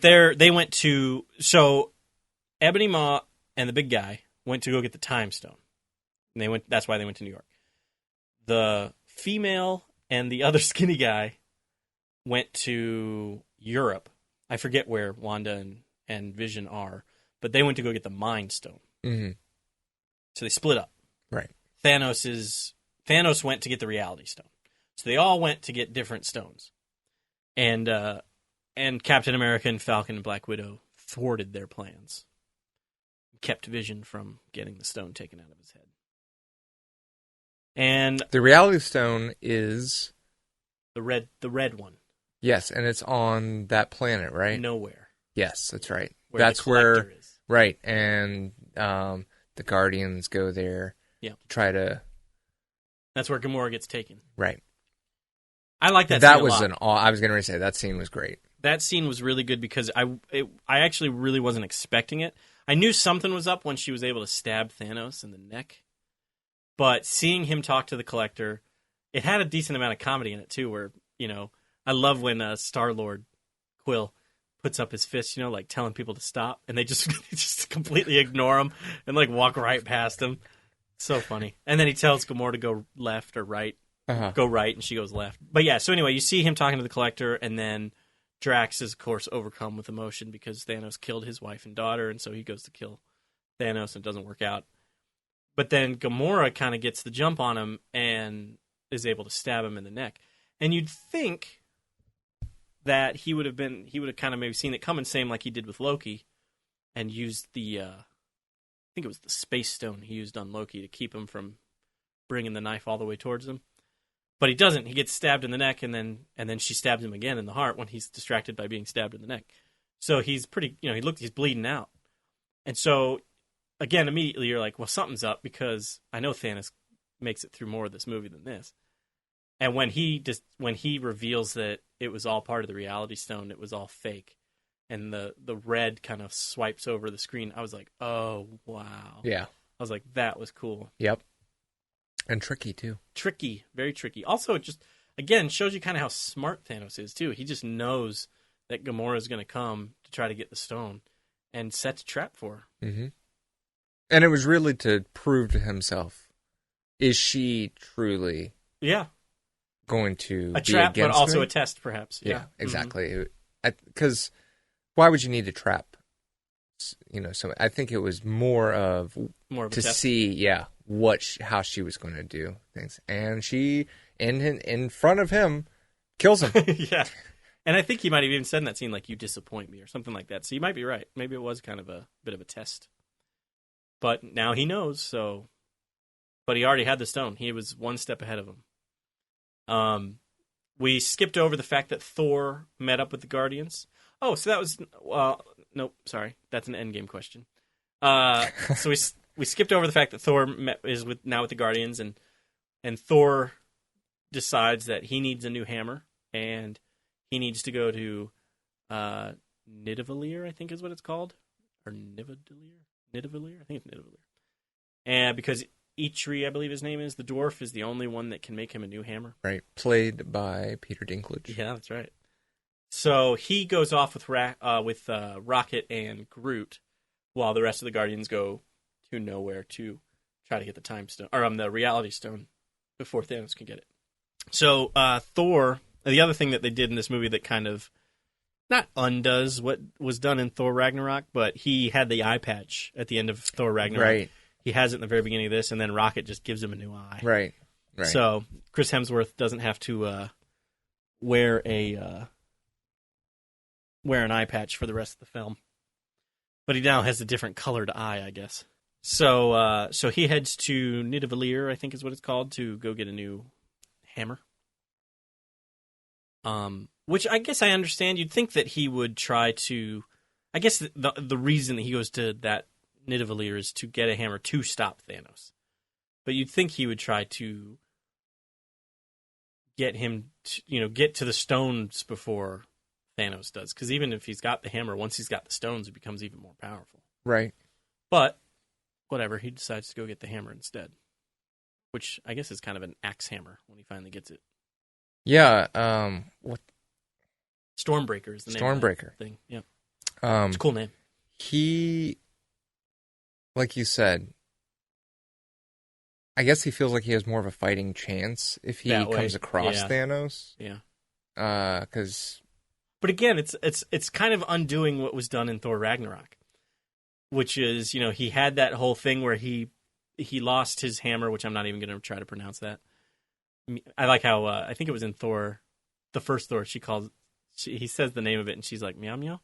they went to, so Ebony Maw and the big guy went to go get the Time Stone. And that's why they went to New York. The female and the other skinny guy went to Europe. I forget where Wanda and Vision are, but they went to go get the Mind Stone. Mm-hmm. So they split up. Right. Thanos went to get the Reality Stone. So they all went to get different stones. And Captain America and Falcon and Black Widow thwarted their plans. Kept Vision from getting the stone taken out of his head. And the Reality Stone is the red one. Yes, and it's on that planet, right? Nowhere. Yes, that's right. That's where is. Right, and the Guardians go there. Yeah. Try to. That's where Gamora gets taken. Right. I like that. That scene was a lot. I was going to say that scene was great. That scene was really good because I actually really wasn't expecting it. I knew something was up when she was able to stab Thanos in the neck, but seeing him talk to the Collector, it had a decent amount of comedy in it too. Where I love when Star-Lord Quill puts up his fist, like telling people to stop, and they just completely ignore him and like walk right past him. So funny. And then he tells Gamora to go left or right. Go right, and she goes left. But yeah, so anyway, you see him talking to the Collector, and then Drax is, of course, overcome with emotion because Thanos killed his wife and daughter, and so he goes to kill Thanos, and it doesn't work out. But then Gamora kind of gets the jump on him and is able to stab him in the neck. And you'd think that he would have kind of maybe seen it coming, same like he did with Loki, and used the, I think it was the Space Stone he used on Loki to keep him from bringing the knife all the way towards him. But he doesn't. He gets stabbed in the neck, and then she stabs him again in the heart when he's distracted by being stabbed in the neck. So he's pretty, he's bleeding out. And so, again, immediately you're like, well, something's up because I know Thanos makes it through more of this movie than this. And when he reveals that it was all part of the Reality Stone, it was all fake, and the red kind of swipes over the screen, I was like, oh, wow. Yeah. I was like, that was cool. Yep. And tricky, too. Tricky. Very tricky. Also, it just, again, shows you kind of how smart Thanos is, too. He just knows that Gamora is going to come to try to get the stone and sets a trap for her. Mm-hmm. And it was really to prove to himself, is she truly going to a be trap, against but also me? a test, perhaps. Yeah, exactly. Because why would you need to trap? So I think it was more of a to test. see, how she was going to do things, and she in front of him kills him. Yeah, and I think he might have even said in that scene like, "You disappoint me" or something like that. So you might be right. Maybe it was kind of a bit of a test. But now he knows. So, but he already had the stone. He was one step ahead of him. We skipped over the fact that Thor met up with the Guardians. Oh, so that was nope. Sorry, that's an Endgame question. So we skipped over the fact that Thor is with the Guardians, and Thor decides that he needs a new hammer, and he needs to go to Nidavellir, I think is what it's called, or Nidavellir. I think it's Nidavellir. And because Eitri, I believe his name is, the dwarf, is the only one that can make him a new hammer. Right, played by Peter Dinklage. Yeah, that's right. So he goes off with Rocket and Groot, while the rest of the Guardians go to nowhere to try to get the time stone, or the Reality Stone, before Thanos can get it. So Thor, the other thing that they did in this movie that kind of not undoes what was done in Thor Ragnarok, but he had the eye patch at the end of Thor Ragnarok. Right. He has it in the very beginning of this, and then Rocket just gives him a new eye. Right. So Chris Hemsworth doesn't have to wear an eye patch for the rest of the film, but he now has a different colored eye, I guess. So he heads to Nidavellir, I think is what it's called, to go get a new hammer. Which I guess I understand. You'd think that he would try to. I guess the reason that he goes to that Nidavellir is to get a hammer to stop Thanos. But you'd think he would try to get him to, get to the stones before Thanos does. Because even if he's got the hammer, once he's got the stones, it becomes even more powerful. Right. But whatever, he decides to go get the hammer instead. Which I guess is kind of an axe hammer when he finally gets it. Yeah. What? Stormbreaker is the name of that thing. Yeah. It's a cool name. He, like you said, I guess he feels like he has more of a fighting chance if he comes across Thanos. Yeah. But again, it's kind of undoing what was done in Thor Ragnarok, which is, he had that whole thing where he lost his hammer, which I'm not even going to try to pronounce that. I like how I think it was in Thor, the first Thor. He says the name of it, and she's like meow meow.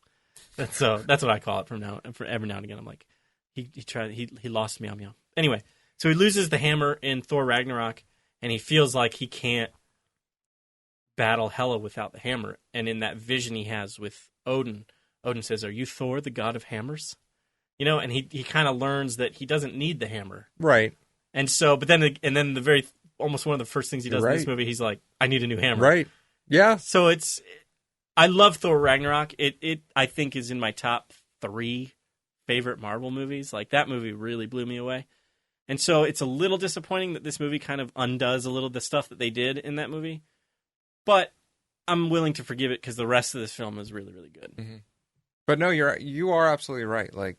That's what I call it from every now and again. I'm like, he lost meow meow. Anyway, so he loses the hammer in Thor Ragnarok, and he feels like he can't battle Hela without the hammer. And in that vision he has with Odin, Odin says, "Are you Thor, the god of hammers?" You know, and he kind of learns that he doesn't need the hammer. Right. And so, but then the very, almost one of the first things he does in this movie, he's like, "I need a new hammer." Right. Yeah. So I love Thor Ragnarok. It I think is in my top 3 favorite Marvel movies. Like, that movie really blew me away. And so it's a little disappointing that this movie kind of undoes a little of the stuff that they did in that movie. But I'm willing to forgive it because the rest of this film is really, really good. Mm-hmm. But no, you are absolutely right. Like,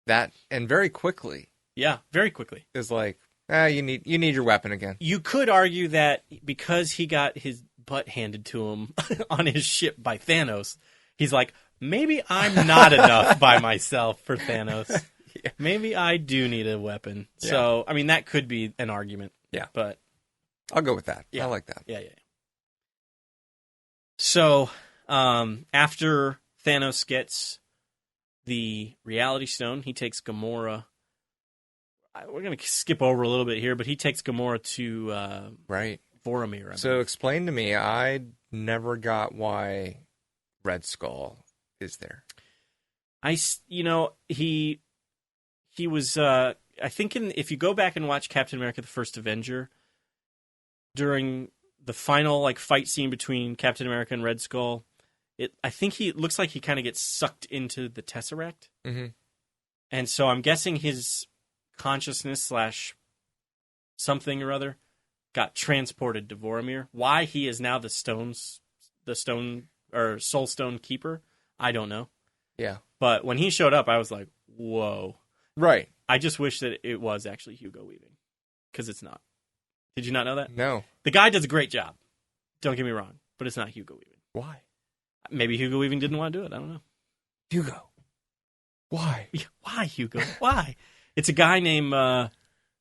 that, and very quickly. Yeah, very quickly. Is like, you need your weapon again. You could argue that because he got his butt handed to him on his ship by Thanos, he's like, maybe I'm not enough by myself for Thanos. Yeah. Maybe I do need a weapon. Yeah. So, I mean, that could be an argument. Yeah. But I'll go with that. Yeah. I like that. Yeah. So, after Thanos gets the Reality Stone, he takes Gamora. We're going to skip over a little bit here, but he takes Gamora to right. Vormir. So explain to me, I never got why Red Skull is there. He was, I think if you go back and watch Captain America: The First Avenger, during the final fight scene between Captain America and Red Skull, I think it looks like he kind of gets sucked into the Tesseract. Mm-hmm. And so I'm guessing his consciousness / something or other got transported to Vormir. Why he is now the stone or Soul Stone keeper, I don't know. Yeah. But when he showed up, I was like, whoa. Right. I just wish that it was actually Hugo Weaving, because it's not. Did you not know that? No. The guy does a great job. Don't get me wrong, but it's not Hugo Weaving. Why? Maybe Hugo Weaving didn't want to do it. I don't know. Hugo. Why? Why, Hugo? Why? It's a guy named, I'm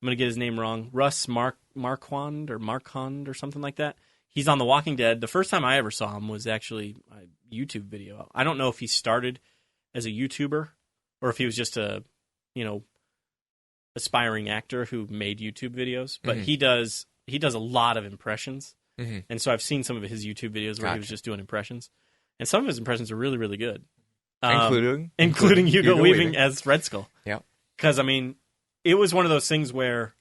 going to get his name wrong, Russ Marquand or something like that. He's on The Walking Dead. The first time I ever saw him was actually a YouTube video. I don't know if he started as a YouTuber or if he was just a, aspiring actor who made YouTube videos. But he does a lot of impressions. Mm-hmm. And so I've seen some of his YouTube videos where he was just doing impressions. And some of his impressions are really, really good. Including Hugo Weaving as Red Skull. Yeah. Because, it was one of those things where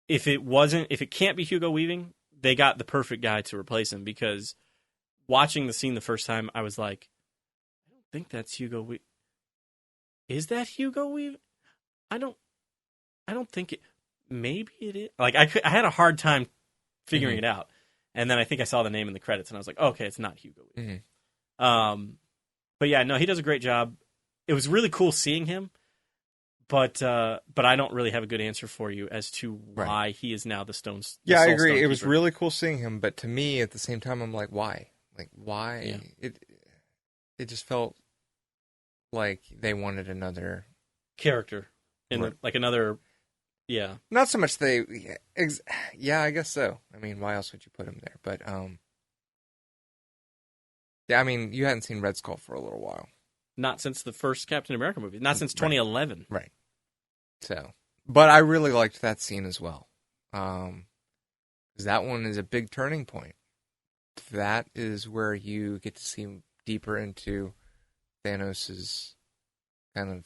if it can't be Hugo Weaving, they got the perfect guy to replace him. Because watching the scene the first time, I was like, I don't think that's Hugo Weaving. Is that Hugo Weaving? I don't think it. Maybe it is. I had a hard time figuring it out, and then I think I saw the name in the credits, and I was like, oh, okay, it's not Hugo Weaving. Mm-hmm. But yeah, no, he does a great job. It was really cool seeing him, but I don't really have a good answer for you as to why he is now the Stones. Yeah, I agree. It was really cool seeing him, but to me, at the same time, I'm like, why? Why? Yeah. It just felt like they wanted another character another. Yeah. Not so much yeah, I guess so. Why else would you put him there? But yeah, you hadn't seen Red Skull for a little while. Not since the first Captain America movie. Not since 2011. Right. So, but I really liked that scene as well. Because that one is a big turning point. That is where you get to see deeper into Thanos' kind of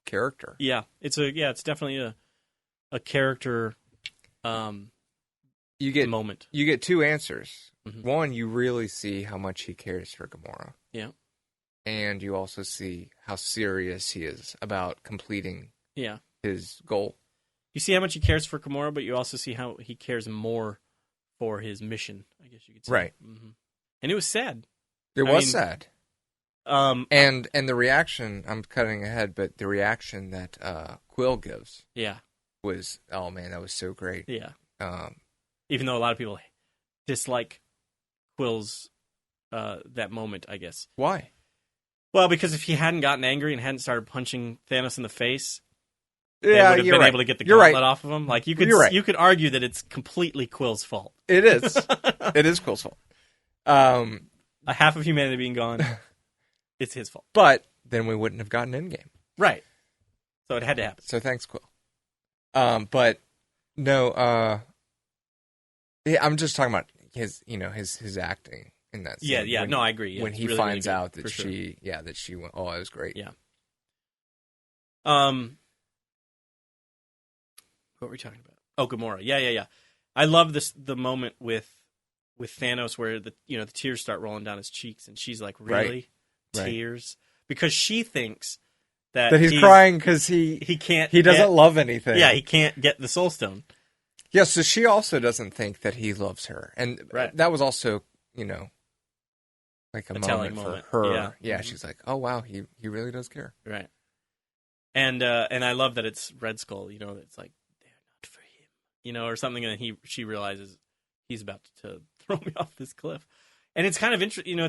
character. Yeah, it's definitely a character moment. You get 2 answers. Mm-hmm. One, you really see how much he cares for Gamora. Yeah. And you also see how serious he is about completing his goal. You see how much he cares for Gamora, but you also see how he cares more for his mission, I guess you could say. Right. Mm-hmm. And it was sad. It was sad. And the reaction, I'm cutting ahead, but the reaction that Quill gives was, oh man, that was so great. Yeah. Even though a lot of people dislike Quill's that moment, I guess. Why? Well, because if he hadn't gotten angry and hadn't started punching Thanos in the face, they would have been able to get the gauntlet off of him. You could argue that it's completely Quill's fault. It is. It is Quill's fault. A half of humanity being gone, it's his fault. But then we wouldn't have gotten Endgame. Right. So it had to happen. So thanks, Quill. But No, yeah, I'm just talking about his acting in that scene. Yeah. No, I agree. Yeah, when he really, finds really out that sure. that she went, oh, it was great. Yeah. What were we talking about? Oh, Gamora. Yeah. I love the moment with Thanos where the tears start rolling down his cheeks, and she's like, "Really, tears?" Because she thinks that he's crying because he doesn't love anything. Yeah, he can't get the Soul Stone. Yeah, so she also doesn't think that he loves her, and that was also like a moment for her. Yeah, she's like, "Oh wow, he really does care." Right. And I love that it's Red Skull. It's like they're not for him. Or something, and she realizes he's about to throw me off this cliff. And it's kind of interesting.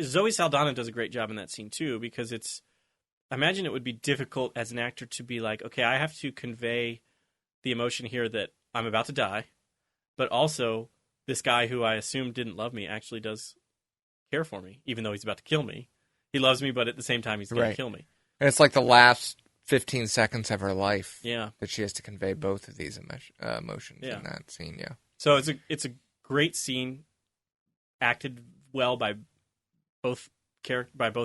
Zoe Saldana does a great job in that scene too, because I imagine it would be difficult as an actor to be like, okay, I have to convey the emotion here that I'm about to die, but also this guy who I assumed didn't love me actually does care for me, even though he's about to kill me. He loves me, but at the same time, he's going to kill me. And it's like the last 15 seconds of her life that she has to convey both of these emotions in that scene. Yeah. So it's a great scene, acted well by both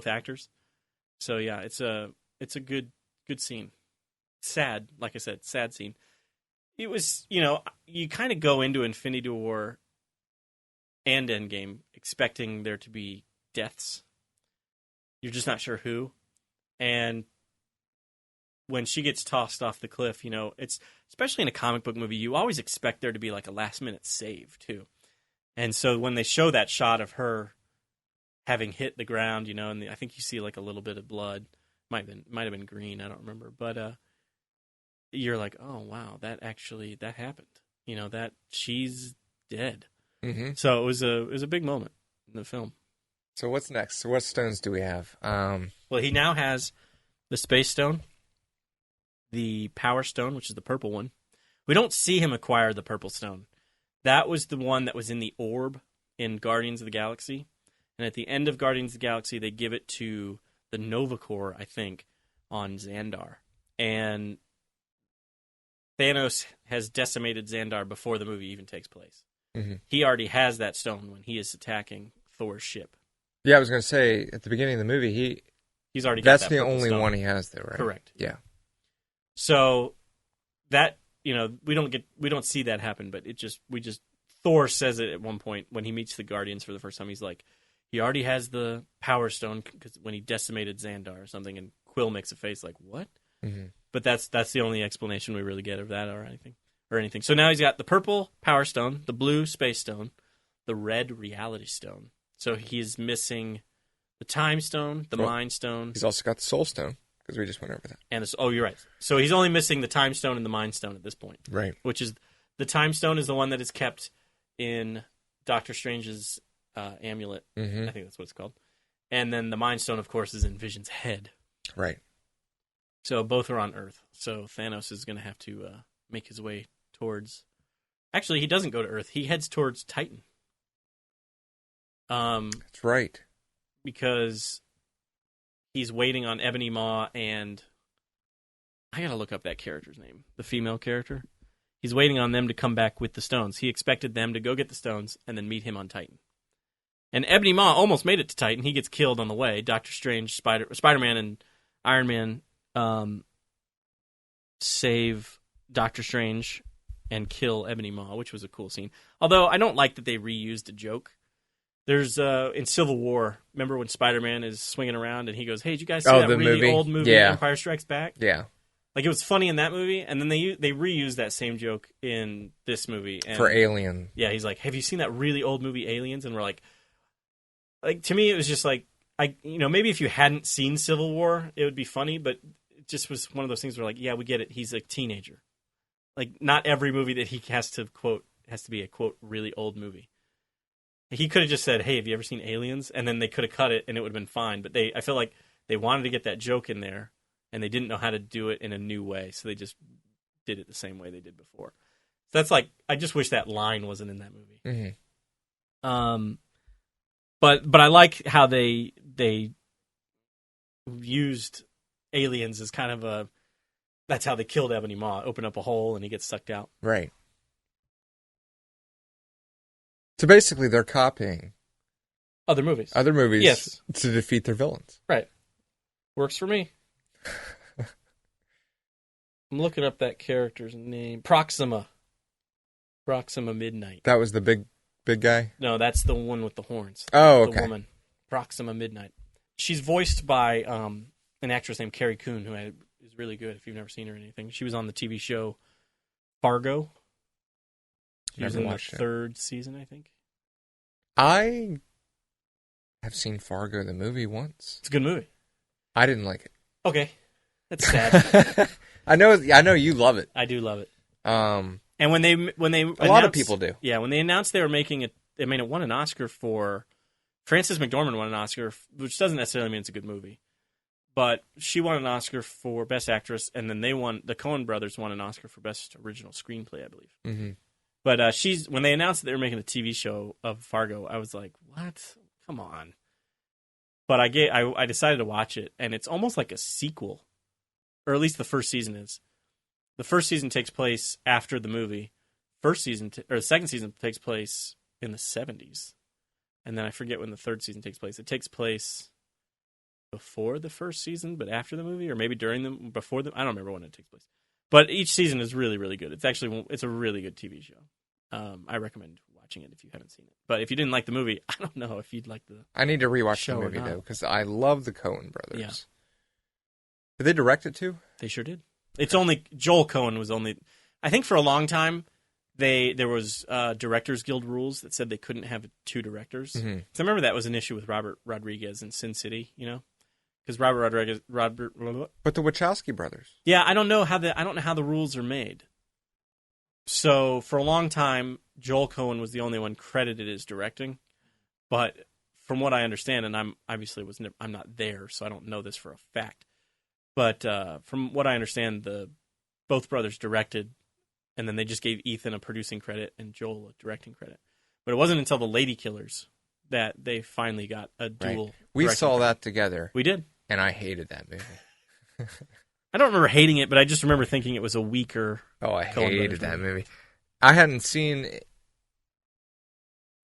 actors. So yeah, it's a good scene. Sad, like I said, sad scene. It was, you kind of go into Infinity War and Endgame expecting there to be deaths. You're just not sure who. And when she gets tossed off the cliff, it's, especially in a comic book movie, you always expect there to be like a last minute save too. And so when they show that shot of her having hit the ground, and I think you see like a little bit of blood, might have been green, I don't remember, but you're like, oh wow, that happened. That she's dead. Mm-hmm. So it was a big moment in the film. So what's next? What stones do we have? Well, he now has the Space Stone, the Power Stone, which is the purple one. We don't see him acquire the Purple Stone. That was the one that was in the orb in Guardians of the Galaxy. And at the end of Guardians of the Galaxy, they give it to the Nova Corps, I think, on Xandar. And Thanos has decimated Xandar before the movie even takes place. Mm-hmm. He already has that stone when he is attacking Thor's ship. Yeah, I was going to say, at the beginning of the movie, he's already got that. That's the only one he has, though, right? Correct. Yeah. So that, we don't see that happen, but Thor says it at one point when he meets the Guardians for the first time. He's like, he already has the Power Stone because when he decimated Xandar or something, and Quill makes a face like, what? Mm-hmm. But that's the only explanation we really get of that or anything. So now he's got the purple Power Stone, the blue Space Stone, the red Reality Stone. So he's missing the Time Stone, the Mind Stone. He's also got the Soul Stone, because we just went over that. And you're right. So he's only missing the Time Stone and the Mind Stone at this point. Right. Which is, the Time Stone is the one that is kept in Doctor Strange's amulet. Mm-hmm. I think that's what it's called. And then the Mind Stone, of course, is in Vision's head. Right. So both are on Earth. So Thanos is going to have to make his way towards... Actually, he doesn't go to Earth. He heads towards Titan. That's right. Because he's waiting on Ebony Maw and... I gotta look up that character's name. The female character. He's waiting on them to come back with the stones. He expected them to go get the stones and then meet him on Titan. And Ebony Maw almost made it to Titan. He gets killed on the way. Doctor Strange, Spider-Man, and Iron Man save Doctor Strange and kill Ebony Maw, which was a cool scene. Although I don't like that they reused a joke. There's in Civil War, remember when Spider-Man is swinging around and he goes, "Hey, did you guys see that really old movie, Empire Strikes Back?" Yeah. Like, it was funny in that movie, and then they reused that same joke in this movie. And, for Alien. Yeah, he's like, "Have you seen that really old movie, Aliens?" And we're like, to me, it was just like, maybe if you hadn't seen Civil War, it would be funny, but it just was one of those things where, like, yeah, we get it. He's a teenager. Like, not every movie that he has to quote has to be a, quote, really old movie. He could have just said, "Hey, have you ever seen Aliens?" And then they could have cut it, and it would have been fine. But I feel like they wanted to get that joke in there, and they didn't know how to do it in a new way, so they just did it the same way they did before. So that's like, I just wish that line wasn't in that movie. Mm-hmm. But I like how they used Aliens as kind of That's how they killed Ebony Maw. Open up a hole and he gets sucked out. Right. So basically, they're copying other movies. Yes. To defeat their villains. Right. Works for me. I'm looking up that character's name. Proxima Midnight. That was the big guy? No, that's the one with the horns. Oh, okay. The woman. Proxima Midnight. She's voiced by an actress named Carrie Coon, who is really good if you've never seen her or anything. She was on the TV show Fargo. She was in the third season, I think. I have seen Fargo, the movie, once. It's a good movie. I didn't like it. Okay. That's sad. I know you love it. I do love it. And when they a lot of people do. Yeah, when they announced they were making it, I mean, it won an Oscar for Frances McDormand won an Oscar, which doesn't necessarily mean it's a good movie, but she won an Oscar for Best Actress, and then the Coen brothers won an Oscar for Best Original Screenplay, I believe. Mm-hmm. But when they announced that they were making a TV show of Fargo, I was like, what? Come on. But I decided to watch it, and it's almost like a sequel, or at least the first season is. The first season takes place after the movie. The second season takes place in the 70s. And then I forget when the third season takes place. It takes place before the first season, but after the movie, or maybe before I don't remember when it takes place. But each season is really, really good. It's a really good TV show. I recommend watching it if you haven't seen it. But if you didn't like the movie, I don't know if you'd like the I need to rewatch the movie, though, because I love the Coen brothers. Yeah. Did they direct it, too? They sure did. It's only Joel Coen was only. I think for a long time there was Directors Guild rules that said they couldn't have two directors. Mm-hmm. So I remember that was an issue with Robert Rodriguez in Sin City, because Robert Rodriguez. But the Wachowski brothers. Yeah, I don't know how the rules are made. So for a long time, Joel Coen was the only one credited as directing, but from what I understand, and I'm not there, so I don't know this for a fact. But from what I understand, both brothers directed, and then they just gave Ethan a producing credit and Joel a directing credit. But it wasn't until The Lady Killers that they finally got a dual. Right. We saw that together. We did, and I hated that movie. I don't remember hating it, but I just remember thinking it was a weaker. Oh, I hated that movie. I hadn't seen.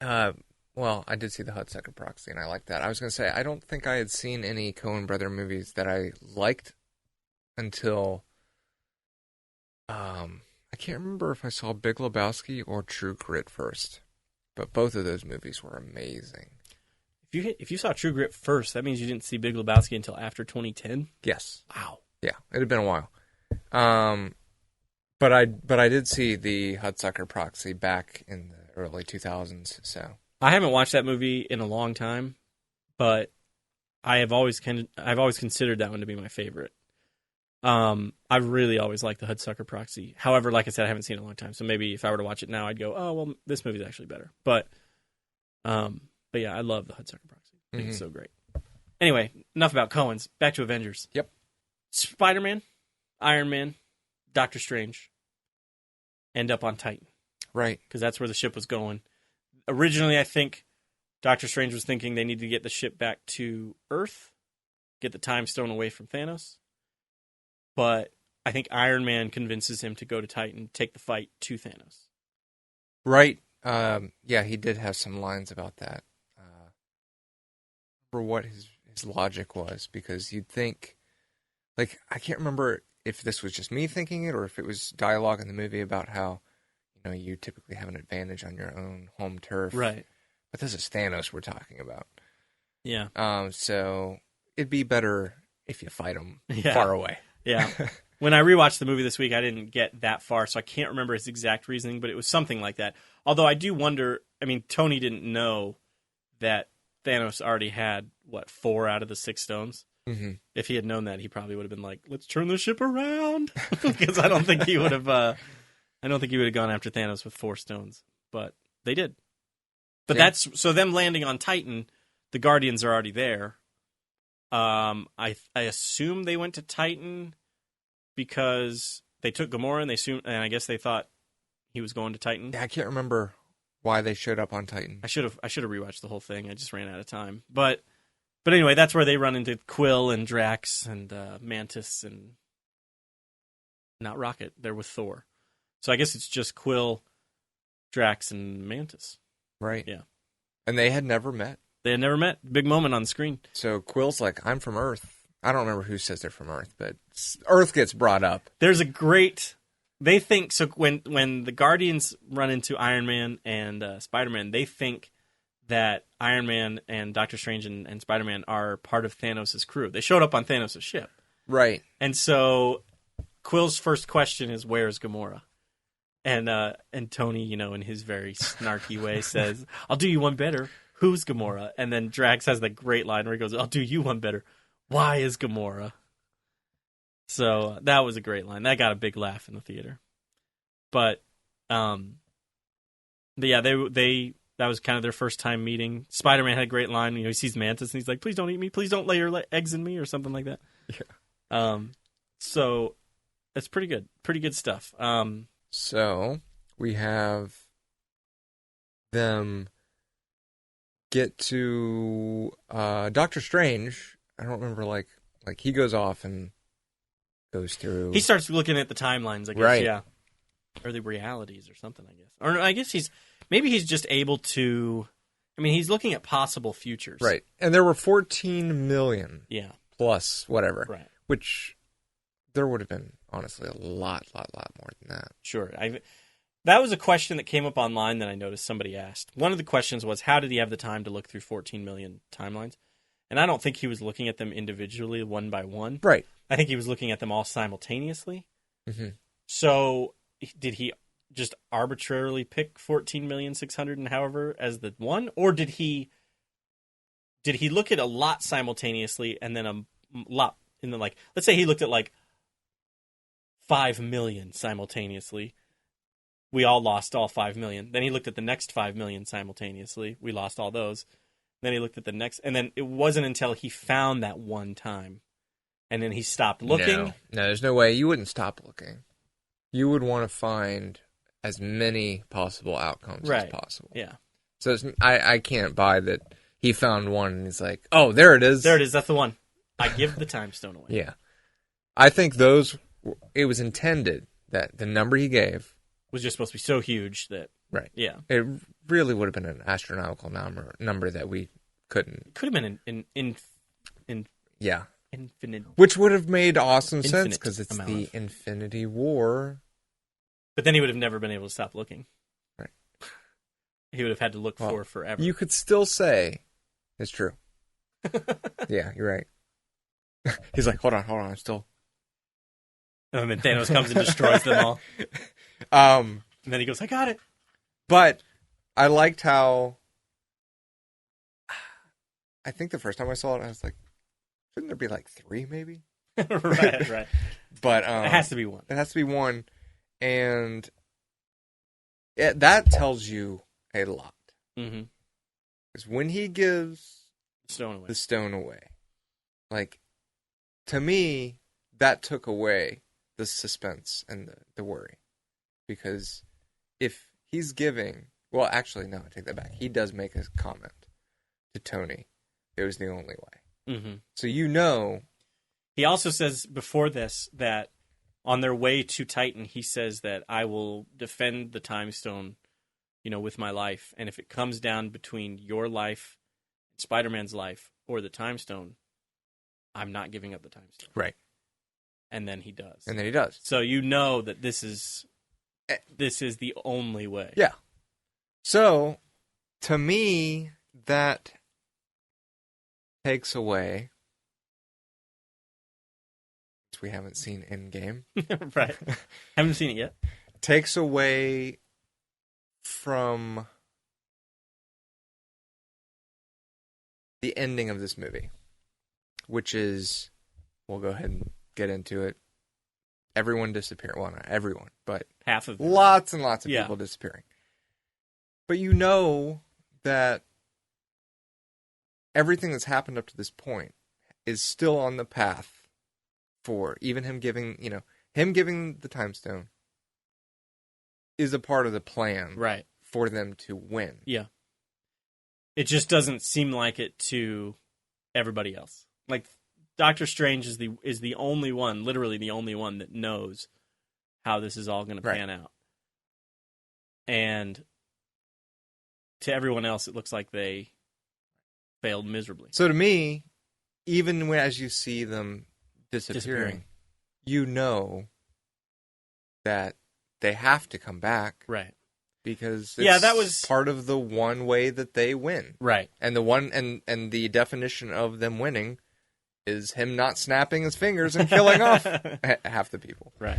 Well, I did see the Hudsucker Proxy, and I liked that. I was going to say, I don't think I had seen any Coen brother movies that I liked until, I can't remember if I saw Big Lebowski or True Grit first, but both of those movies were amazing. If you saw True Grit first, that means you didn't see Big Lebowski until after 2010? Yes. Wow. Yeah, it had been a while. But I did see the Hudsucker Proxy back in the early 2000s, so. I haven't watched that movie in a long time, but I've always considered that one to be my favorite. I really always liked the Hudsucker Proxy. However, like I said, I haven't seen it in a long time, so maybe if I were to watch it now, I'd go, oh, well, this movie's actually better. But yeah, I love the Hudsucker Proxy. I think it's so great. Anyway, enough about Coens. Back to Avengers. Yep. Spider-Man, Iron Man, Doctor Strange end up on Titan. Right. Because that's where the ship was going. Originally, I think Doctor Strange was thinking they needed to get the ship back to Earth, get the Time Stone away from Thanos. But I think Iron Man convinces him to go to Titan, take the fight to Thanos. Right. Yeah, he did have some lines about that. For what his logic was, because you'd think, like, I can't remember if this was just me thinking it or if it was dialogue in the movie about how, you typically have an advantage on your own home turf. Right. But this is Thanos we're talking about. Yeah. So it'd be better if you fight him far away. Yeah. When I rewatched the movie this week, I didn't get that far, so I can't remember his exact reasoning, but it was something like that. Although I do wonder, Tony didn't know that Thanos already had, 4 out of the 6 stones? Mm-hmm. If he had known that, he probably would have been like, let's turn the ship around. Because I don't think he would have gone after Thanos with 4 stones. But they did. But so them landing on Titan, the Guardians are already there. I assume they went to Titan because they took Gamora and I guess they thought he was going to Titan. Yeah, I can't remember why they showed up on Titan. I should have rewatched the whole thing. I just ran out of time. But anyway, that's where they run into Quill and Drax and Mantis and not Rocket. They're with Thor. So I guess it's just Quill, Drax, and Mantis. Right. Yeah. And they had never met. They had never met. Big moment on the screen. So Quill's like, I'm from Earth. I don't remember who says they're from Earth, but Earth gets brought up. There's a great... They think... So when the Guardians run into Iron Man and Spider-Man, they think that Iron Man and Doctor Strange and Spider-Man are part of Thanos' crew. They showed up on Thanos' ship. Right. And so Quill's first question is, where's Gamora? And Tony, in his very snarky way says, I'll do you one better. Who's Gamora? And then Drax has that great line where he goes, I'll do you one better. Why is Gamora? So that was a great line. That got a big laugh in the theater. But yeah, they that was kind of their first time meeting. Spider-Man had a great line. He sees Mantis and he's like, please don't eat me. Please don't lay your eggs in me or something like that. Yeah. So it's pretty good. Pretty good stuff. So we have them get to Doctor Strange. I don't remember, like he goes off and goes through. He starts looking at the timelines, I guess. Right. Yeah. Or the realities or something, I guess. Or I guess he's just able to. I mean, he's looking at possible futures. Right. And there were 14 million. Yeah. Plus whatever. Right. Which there would have been, honestly, a lot more than that. Sure. That was a question that came up online that I noticed somebody asked. One of the questions was, how did he have the time to look through 14 million timelines? And I don't think he was looking at them individually, one by one. Right. I think he was looking at them all simultaneously. Mm-hmm. So did he just arbitrarily pick 14,600,000 and however as the one? Or did he look at a lot simultaneously and then a lot, and then let's say he looked at 5 million simultaneously. We all lost all 5 million. Then he looked at the next 5 million simultaneously. We lost all those. Then he looked at the next, and then it wasn't until he found that one time, and then he stopped looking. No, there's no way. You wouldn't stop looking. You would want to find as many possible outcomes as possible. Yeah. So I can't buy that he found one and he's like, oh, there it is. There it is. That's the one. I give the time stone away. Yeah. I think it was intended that the number he gave was just supposed to be so huge that... Right. Yeah. It really would have been an astronomical number that we couldn't... Could have been yeah. Infinite. Which would have made awesome sense because it's the Infinity War. But then he would have never been able to stop looking. Right. He would have had to look for forever. You could still say it's true. Yeah, you're right. He's like, hold on, I'm still... And then Thanos comes and destroys them all. And then he goes, I got it. But I liked how... I think the first time I saw it, I was like, shouldn't there be 3 maybe? Right. But it has to be one. It has to be one. And that tells you a lot. Mm-hmm. Because when he gives the stone away, to me, that took away the suspense and the worry. Because if he's giving... Well, actually, no, I take that back. He does make a comment to Tony. It was the only way. Mm-hmm. So you know... He also says before this that on their way to Titan, he says that I will defend the Time Stone, with my life. And if it comes down between your life, Spider-Man's life, or the Time Stone, I'm not giving up the Time Stone. Right. And then he does. So you know that this is the only way. Yeah. So, to me, that takes away... We haven't seen Endgame. Right. Haven't seen it yet. Takes away from the ending of this movie, which is, we'll go ahead and get into it. Everyone disappearing. Well, not everyone, but half of them. Lots and lots of people disappearing. But you know that everything that's happened up to this point is still on the path for even him giving the Time Stone is a part of the plan, right, for them to win. Yeah, it just doesn't seem like it to everybody else. Doctor Strange is the only one, literally the only one that knows how this is all going to pan out. And to everyone else, it looks like they failed miserably. So to me, even as you see them disappearing, you know that they have to come back. Right. Because it's that was part of the one way that they win. Right. And the definition of them winning is him not snapping his fingers and killing off half the people. Right.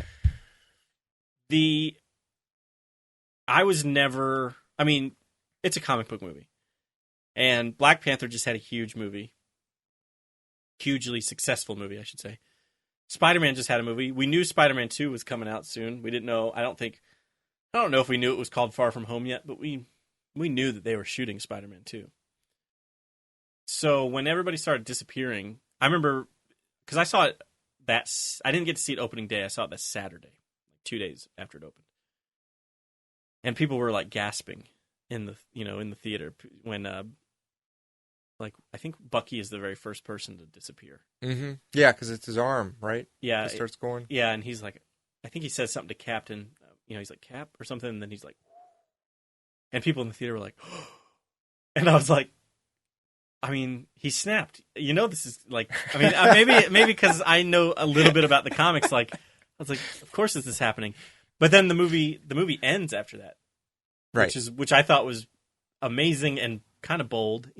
It's a comic book movie. And Black Panther just had a huge movie. Hugely successful movie, I should say. Spider-Man just had a movie. We knew Spider-Man 2 was coming out soon. We didn't know, I don't know if we knew it was called Far From Home yet, but we knew that they were shooting Spider-Man 2. So when everybody started disappearing, I remember, because I saw it I didn't get to see it opening day. I saw it that Saturday, 2 days after it opened. And people were like gasping in the theater when I think Bucky is the very first person to disappear. Mm-hmm. Yeah, because it's his arm, right? Yeah. It starts going. Yeah, and he's like, I think he says something to Captain, he's like, Cap or something, and then he's like, and people in the theater were like, and I was like, he snapped. This is like, maybe because I know a little bit about the comics, like, I was like, of course this is happening. But then the movie ends after that. Right. Which I thought was amazing and kind of bold,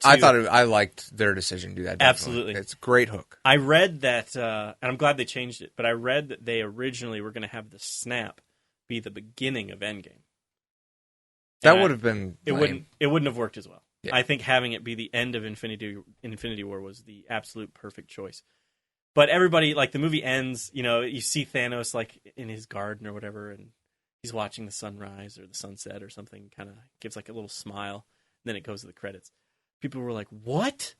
I liked their decision to do that. Definitely. Absolutely. It's a great hook. I read that, and I'm glad they changed it, but I read that they originally were going to have the snap be the beginning of Endgame. That would have been lame. It wouldn't have worked as well. Yeah. I think having it be the end of Infinity War was the absolute perfect choice. But everybody, like, the movie ends, you see Thanos, like, in his garden or whatever, and he's watching the sunrise or the sunset or something, kind of gives, like, a little smile, and then it goes to the credits. People were like, what?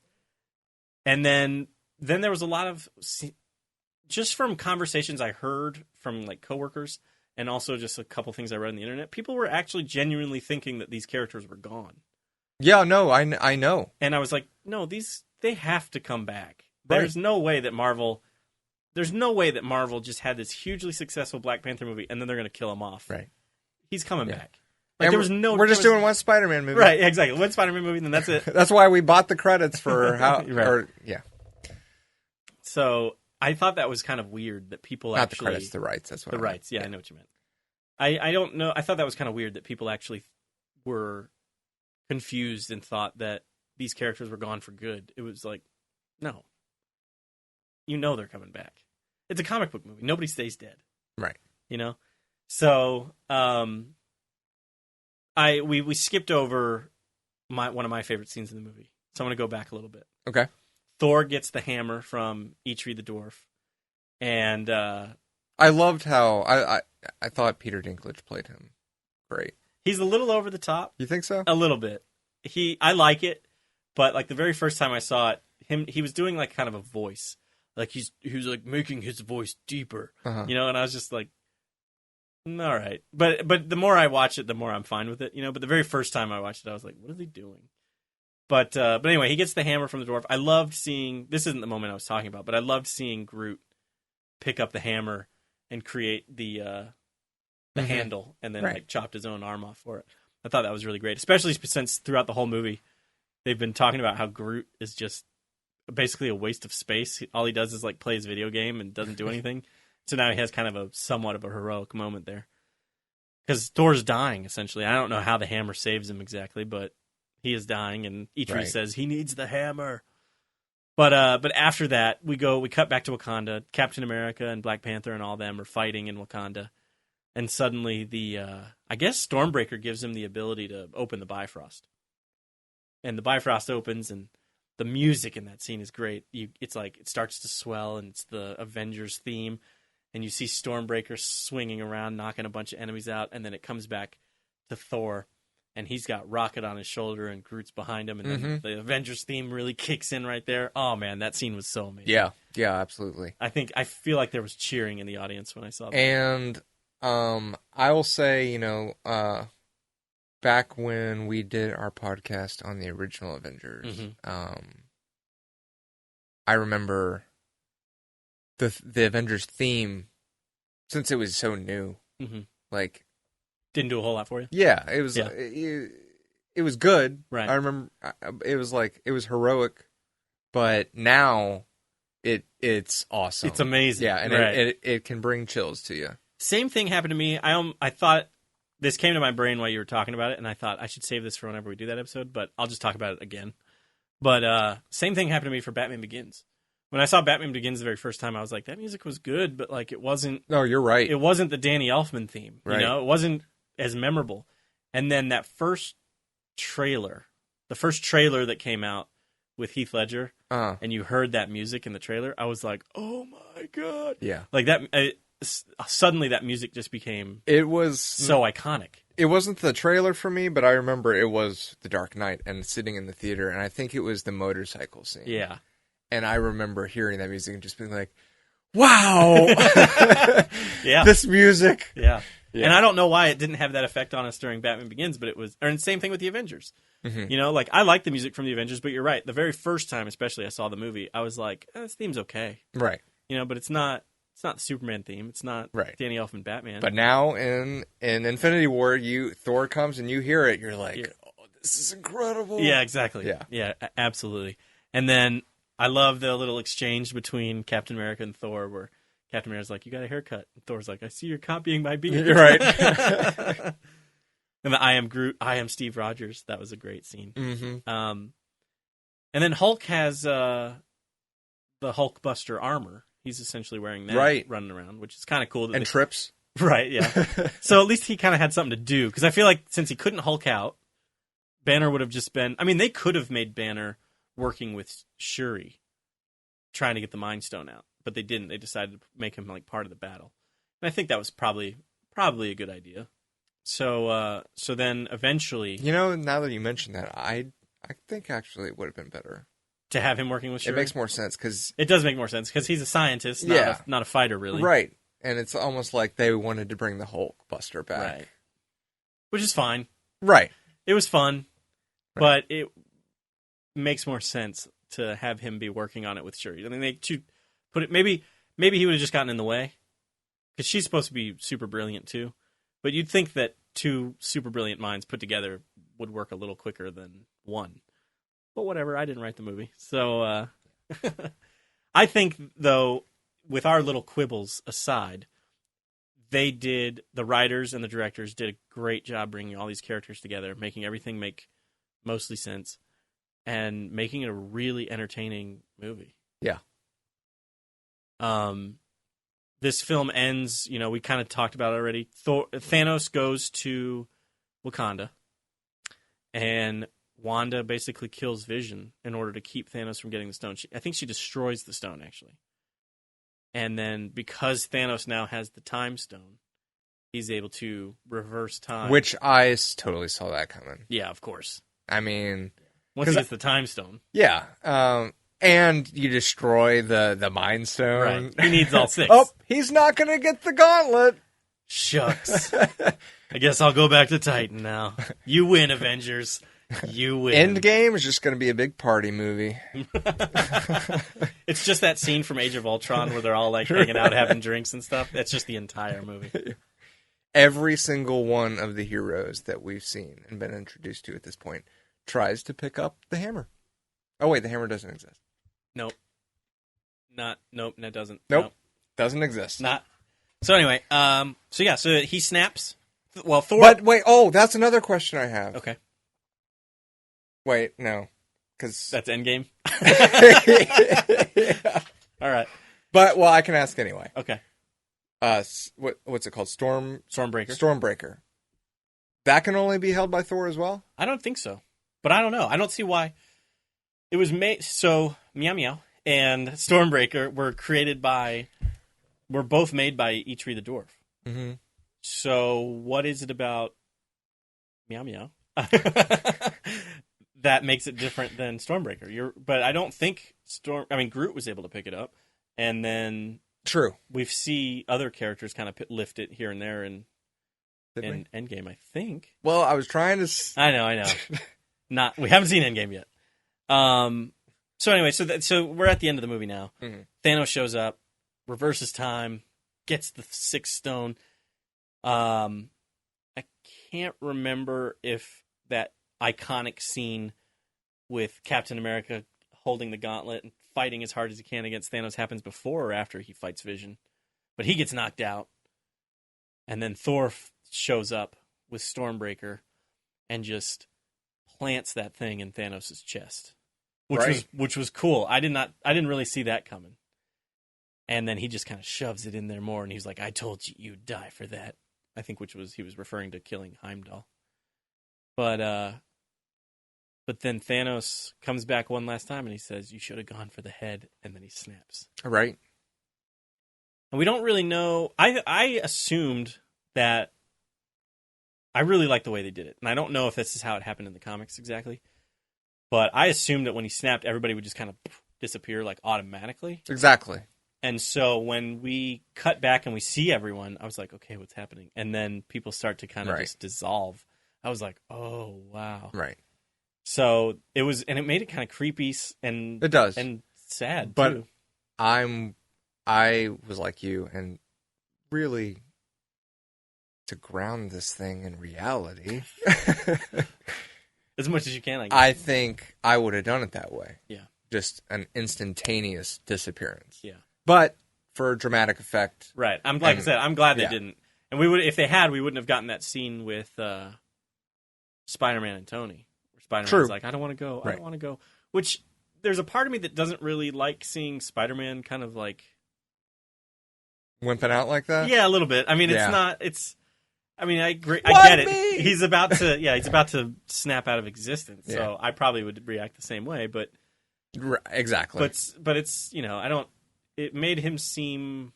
And then there was a lot of, just from conversations I heard from, like, coworkers, and also just a couple things I read on the internet, people were actually genuinely thinking that these characters were gone. Yeah, no, I know. And I was like, no, they have to come back. Right. There's no way that Marvel just had this hugely successful Black Panther movie and then they're going to kill him off. Right. He's coming Yeah. back. Like, we're just doing one Spider-Man movie. Right, exactly. One Spider-Man movie, and then that's it. That's why we bought the credits for right. Yeah. So I thought that was kind of weird that people Not the credits, the rights. That's what the rights. Yeah, I know what you meant. I don't know. I thought that was kind of weird that people actually were confused and thought that these characters were gone for good. It was like, no. They're coming back. It's a comic book movie. Nobody stays dead. Right. So, we skipped over one of my favorite scenes in the movie. So I'm going to go back a little bit. Okay. Thor gets the hammer from Eitri the dwarf. And I loved how I thought Peter Dinklage played him great. He's a little over the top. You think so? A little bit. I like it, but like the very first time I saw it, he was doing like kind of a voice. Like he was like making his voice deeper, uh-huh. And I was just like, all right. But the more I watch it, the more I'm fine with it, But the very first time I watched it, I was like, what are they doing? But anyway, he gets the hammer from the dwarf. I loved seeing, this isn't the moment I was talking about, but I loved seeing Groot pick up the hammer and create the mm-hmm. handle and then like chopped his own arm off for it. I thought that was really great, especially since throughout the whole movie, they've been talking about how Groot is just basically a waste of space. All he does is like play his video game and doesn't do anything. So now he has kind of a somewhat of a heroic moment there. Because Thor's dying, essentially. I don't know how the hammer saves him exactly, but he is dying, and Eitri says he needs the hammer. But after that, we cut back to Wakanda. Captain America and Black Panther and all them are fighting in Wakanda. And suddenly I guess Stormbreaker gives him the ability to open the Bifrost. And the Bifrost opens, and the music in that scene is great. It's like it starts to swell, and it's the Avengers theme. And you see Stormbreaker swinging around, knocking a bunch of enemies out, and then it comes back to Thor, and he's got Rocket on his shoulder, and Groot's behind him, and then the Avengers theme really kicks in right there. Oh man, that scene was so amazing. Yeah, absolutely. I feel like there was cheering in the audience when I saw that. And I will say, back when we did our podcast on the original Avengers, I remember the Avengers theme since it was so new, like didn't do a whole lot for you. Yeah, it was. It was good. Right. I remember it was heroic, but now it's awesome. It's amazing. Yeah, and it can bring chills to you. Same thing happened to me. I thought this came to my brain while you were talking about it, and I thought I should save this for whenever we do that episode, but I'll just talk about it again. But same thing happened to me for Batman Begins. When I saw Batman Begins the very first time, I was like, that music was good, but like it wasn't. No, you're right. It wasn't the Danny Elfman theme. Right. You know, it wasn't as memorable. And then that first trailer that came out with Heath Ledger, and you heard that music in the trailer, I was like, oh my god. Yeah. Like that. Suddenly that music just became so iconic. It wasn't the trailer for me, but I remember it was The Dark Knight and sitting in the theater, and I think it was the motorcycle scene. Yeah. And I remember hearing that music and just being like, wow. Yeah. This music. Yeah. And I don't know why it didn't have that effect on us during Batman Begins, but it was, or same thing with the Avengers. You know, like I like the music from the Avengers, but you're right. The very first time, especially I saw the movie, I was like, this theme's okay. Right. You know, but it's not the Superman theme. It's not Danny Elfman Batman. But now in Infinity War, Thor comes and you hear it, you're like, oh, this is incredible. Yeah, exactly. Yeah, absolutely. And then I love the little exchange between Captain America and Thor where Captain America's like, you got a haircut. And Thor's like, I see you're copying my beat. You're right. And the I am Groot, I am Steve Rogers. That was a great scene. Mm-hmm. And then Hulk has the Hulkbuster armor. He's essentially wearing that running around, which is kind of cool. And trips. Right, yeah. So at least he kind of had something to do. Because I feel like since he couldn't Hulk out, Banner would have just been... I mean, they could have made Banner working with Shuri, trying to get the Mind Stone out. But they didn't. They decided to make him like part of the battle. And I think that was probably a good idea. So then eventually... You know, now that you mention that, I think actually it would have been better. To have him working with Shuri? It makes more sense because... It does make more sense because he's a scientist, not a fighter, really. Right. And it's almost like they wanted to bring the Hulkbuster back. Right. Which is fine. Right. It was fun, but it makes more sense to have him be working on it with Shuri. I mean, maybe he would have just gotten in the way because she's supposed to be super brilliant too. But you'd think that two super brilliant minds put together would work a little quicker than one. But whatever, I didn't write the movie. So I think, though, with our little quibbles aside, the writers and the directors did a great job bringing all these characters together, making everything make mostly sense, and making it a really entertaining movie. Yeah. This film ends, you know, we kind of talked about it already. Thanos goes to Wakanda, and Wanda basically kills Vision in order to keep Thanos from getting the stone. I think she destroys the stone, actually. And then because Thanos now has the time stone, he's able to reverse time. Which I totally saw that coming. Yeah, of course. I mean... Once he gets the time stone. Yeah. And you destroy the Mind Stone. Right. He needs all 6. Oh, he's not going to get the gauntlet. Shucks. I guess I'll go back to Titan now. You win, Avengers. You win. Endgame is just going to be a big party movie. It's just that scene from Age of Ultron where they're all like hanging out, having drinks and stuff. That's just the entire movie. Every single one of the heroes that we've seen and been introduced to at this point tries to pick up the hammer. Oh, wait, the hammer doesn't exist. Nope. Nope, that doesn't. Nope. Doesn't exist. So anyway, so he snaps. Well, Thor... But wait, that's another question I have. Okay. Wait, no. Because... That's Endgame? Yeah. All right. But, I can ask anyway. Okay. What's it called? Stormbreaker. Stormbreaker. That can only be held by Thor as well? I don't think so. But I don't know. I don't see why. It was made... So, Meow Meow and Stormbreaker were both made by Eitri the Dwarf. Mm-hmm. So, what is it about Meow Meow that makes it different than Stormbreaker? But I don't think Groot was able to pick it up, and then true, we see other characters kind of lift it here and there in Endgame. I think. Well, I was trying to. I know. We haven't seen Endgame yet. So anyway, so we're at the end of the movie now. Mm-hmm. Thanos shows up, reverses time, gets the 6th stone. I can't remember if that iconic scene with Captain America holding the gauntlet and fighting as hard as he can against Thanos happens before or after he fights Vision. But he gets knocked out. And then Thor shows up with Stormbreaker and just plants that thing in Thanos' chest. Which was cool. I didn't really see that coming. And then he just kind of shoves it in there more, and he's like, I told you you'd die for that. I think he was referring to killing Heimdall. But then Thanos comes back one last time and he says, you should have gone for the head, and then he snaps. Right. And we don't really know. I assumed that I really like the way they did it. And I don't know if this is how it happened in the comics exactly. But I assumed that when he snapped, everybody would just kind of disappear like automatically. Exactly. And so when we cut back and we see everyone, I was like, okay, what's happening? And then people start to kind of just dissolve. I was like, oh, wow. Right. So it was, and it made it kind of creepy and it does. And sad, but too. I was like you, and really to ground this thing in reality. As much as you can, I guess. I think I would have done it that way. Yeah. Just an instantaneous disappearance. Yeah. But for dramatic effect. Right. Like I said, I'm glad they didn't. And if they had, we wouldn't have gotten that scene with Spider-Man and Tony. Where Spider-Man's like, I don't want to go. I don't want to go. Which, there's a part of me that doesn't really like seeing Spider-Man kind of like... wimping out like that? Yeah, a little bit. I mean, it's not... I get it. He's about to snap out of existence. Yeah. So I probably would react the same way, but exactly. But it's, I don't. It made him seem.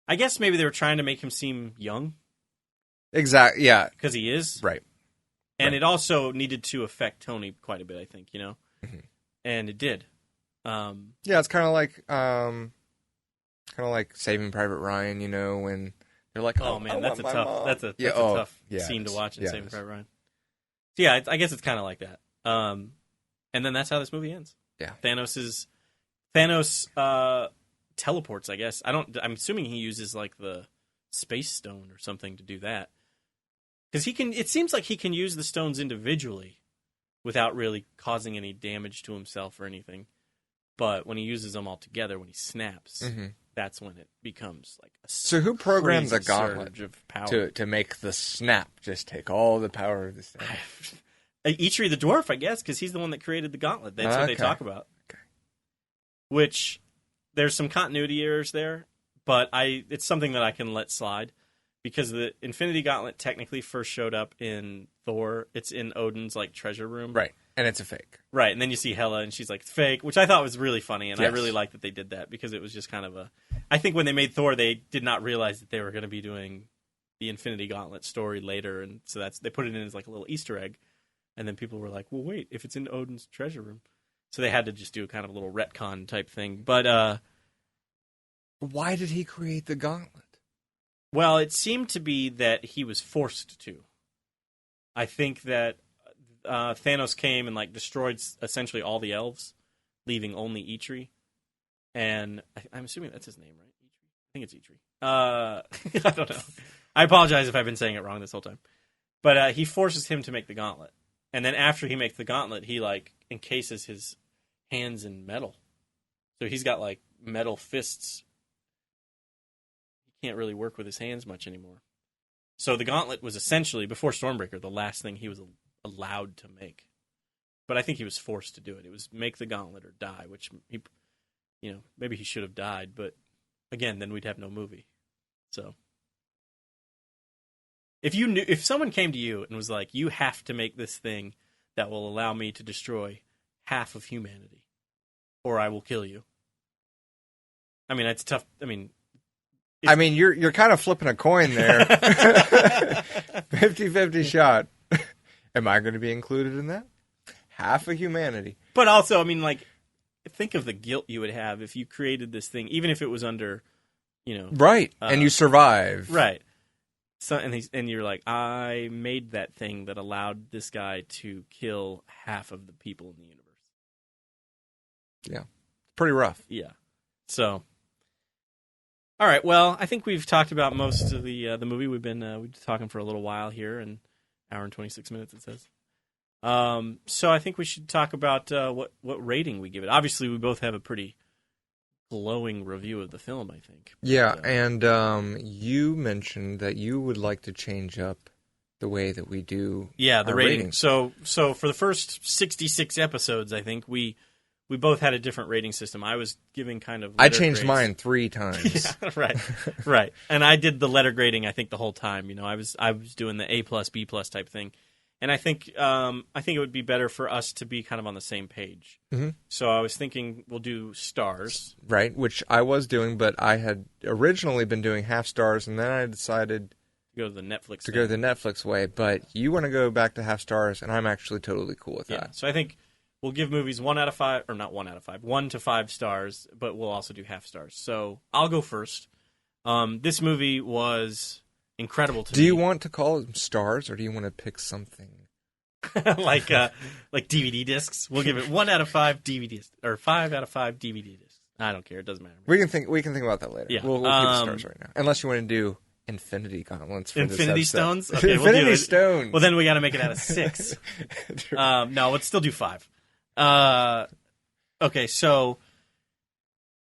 I guess maybe they were trying to make him seem young. Exactly. Yeah, because he is right. And it also needed to affect Tony quite a bit, I think. Mm-hmm. And it did. Yeah, it's kind of like Saving Private Ryan. When. They're like, oh man, that's a tough scene to watch in Saving Private Ryan. So yeah, I guess it's kind of like that. And then that's how this movie ends. Yeah, Thanos teleports. I guess I'm assuming he uses like the Space Stone or something to do that, because he can. It seems like he can use the stones individually without really causing any damage to himself or anything. But when he uses them all together, when he snaps. Mm-hmm. That's when it becomes like a so who programmed the gauntlet of power to make the snap just take all the power of the snap? Eitri the dwarf, I guess, because he's the one that created the gauntlet. That's what they talk about. Okay. Which there's some continuity errors there, but it's something that I can let slide because the Infinity Gauntlet technically first showed up in Thor. It's in Odin's like treasure room, right? And it's a fake. Right, and then you see Hela, and she's like, fake, which I thought was really funny, and I really liked that they did that, because it was just kind of I think when they made Thor, they did not realize that they were going to be doing the Infinity Gauntlet story later, and so they put it in as like a little Easter egg, and then people were like, well, wait, if it's in Odin's treasure room. So they had to just do a kind of little retcon type thing, but... why did he create the gauntlet? Well, it seemed to be that he was forced to. I think that... Thanos came and like destroyed essentially all the elves, leaving only Eitri. And I'm assuming that's his name, right? Eitri? I think it's Eitri. I don't know. I apologize if I've been saying it wrong this whole time. But he forces him to make the gauntlet. And then after he makes the gauntlet, he like encases his hands in metal. So he's got like metal fists. He can't really work with his hands much anymore. So the gauntlet was essentially, before Stormbreaker, the last thing he was allowed to make. But I think he was forced to do it. It was make the gauntlet or die, which he, maybe he should have died, but again, then we'd have no movie. So if someone came to you and was like, you have to make this thing that will allow me to destroy half of humanity, or I will kill you. I mean, it's tough. You're kind of flipping a coin there. 50-50 shot. Am I going to be included in that? Half of humanity. But also, think of the guilt you would have if you created this thing, even if it was under, right, and you survive, right. So, and you're like, I made that thing that allowed this guy to kill half of the people in the universe. Yeah, pretty rough. Yeah. So, All right. Well, I think we've talked about most of the movie. We've been talking for a little while here, an hour and 26 minutes. It says. So I think we should talk about what rating we give it. Obviously, we both have a pretty glowing review of the film, I think. Yeah, and you mentioned that you would like to change up the way that we do the rating. ratings. So for the first 66 episodes, I think we both had a different rating system. I was giving kind of I changed grades. mine 3 times. Yeah, right. And I did the letter grading, I think, the whole time. I was doing the A+, B+ type thing. And I think it would be better for us to be kind of on the same page. Mm-hmm. So I was thinking we'll do stars. Right, which I was doing, but I had originally been doing half stars, and then I decided to go the Netflix to go the Netflix way. But you want to go back to half stars, and I'm actually totally cool with that. So I think we'll give movies 1 out of 5, or not 1 out of 5, 1 to 5 stars, but we'll also do half stars. So I'll go first. This movie was incredible to me. Do you want to call them stars, or do you want to pick something? like DVD discs? We'll give it 1 out of 5 DVDs, or 5 out of 5 DVD discs. I don't care. It doesn't matter. We can think about that later. Yeah. We'll keep the stars right now. Unless you want to do Infinity Gauntlets for Infinity this episode. Stones? Okay, Infinity we'll do it. Stones. Well, then we got to make it out of 6. No, let's still do 5. Okay, so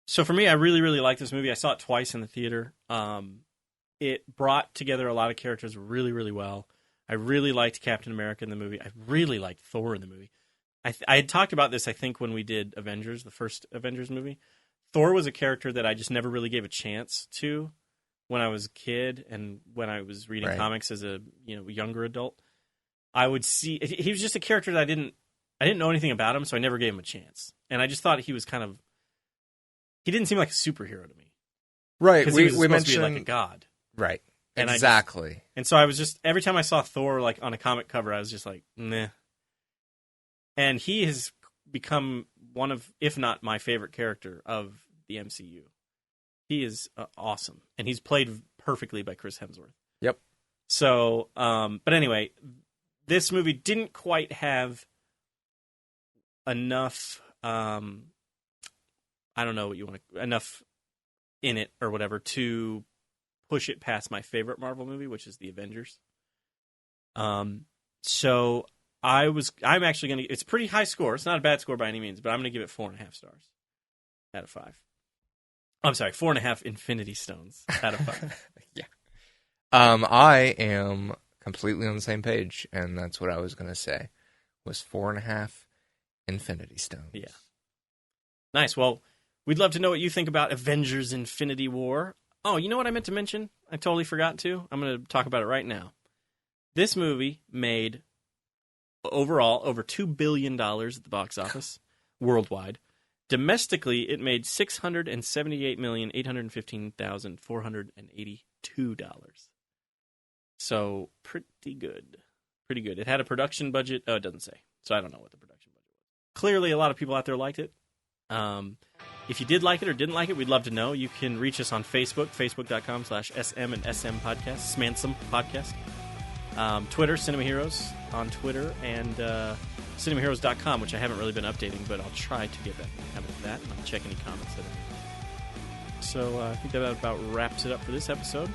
for me, I really, really like this movie. I saw it twice in the theater. It brought together a lot of characters really, really well. I really liked Captain America in the movie. I really liked Thor in the movie. I had talked about this, I think, when we did Avengers, the first Avengers movie. Thor was a character that I just never really gave a chance to when I was a kid and when I was reading comics as a younger adult. I would see he was just a character that I didn't know anything about him, so I never gave him a chance. And I just thought he was he didn't seem like a superhero to me. Right. We mentioned to be like a god. Right. And exactly. And so I was just, every time I saw Thor like on a comic cover, I was just like, meh. And he has become one of, if not my favorite character of the MCU. He is awesome. And he's played perfectly by Chris Hemsworth. Yep. So, but anyway, this movie didn't quite have enough, I don't know what you want to, enough in it or whatever to push it past my favorite Marvel movie, which is the Avengers. So I'm actually going to, it's a pretty high score. It's not a bad score by any means, but I'm going to give it 4.5 stars out of 5. I'm sorry, 4.5 Infinity Stones out of 5. Yeah. I am completely on the same page, and that's what I was going to say, was 4.5 Infinity Stones. Yeah. Nice. Well, we'd love to know what you think about Avengers Infinity War. Oh, you know what I meant to mention? I totally forgot to. I'm going to talk about it right now. This movie made overall over $2 billion at the box office worldwide. Domestically, it made $678,815,482. So pretty good. Pretty good. It had a production budget. Oh, it doesn't say. So I don't know what the production budget was. Clearly, a lot of people out there liked it. If you did like it or didn't like it, we'd love to know. You can reach us on Facebook, facebook.com/SM and SM Podcast, Smansome Podcast. Twitter, Cinema Heroes on Twitter, and cinemaheroes.com, which I haven't really been updating, but I'll try to get back to that, and I'll check any comments that are made. So I think that about wraps it up for this episode.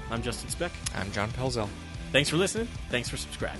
I'm Justin Speck. I'm John Pelzel. Thanks for listening. Thanks for subscribing.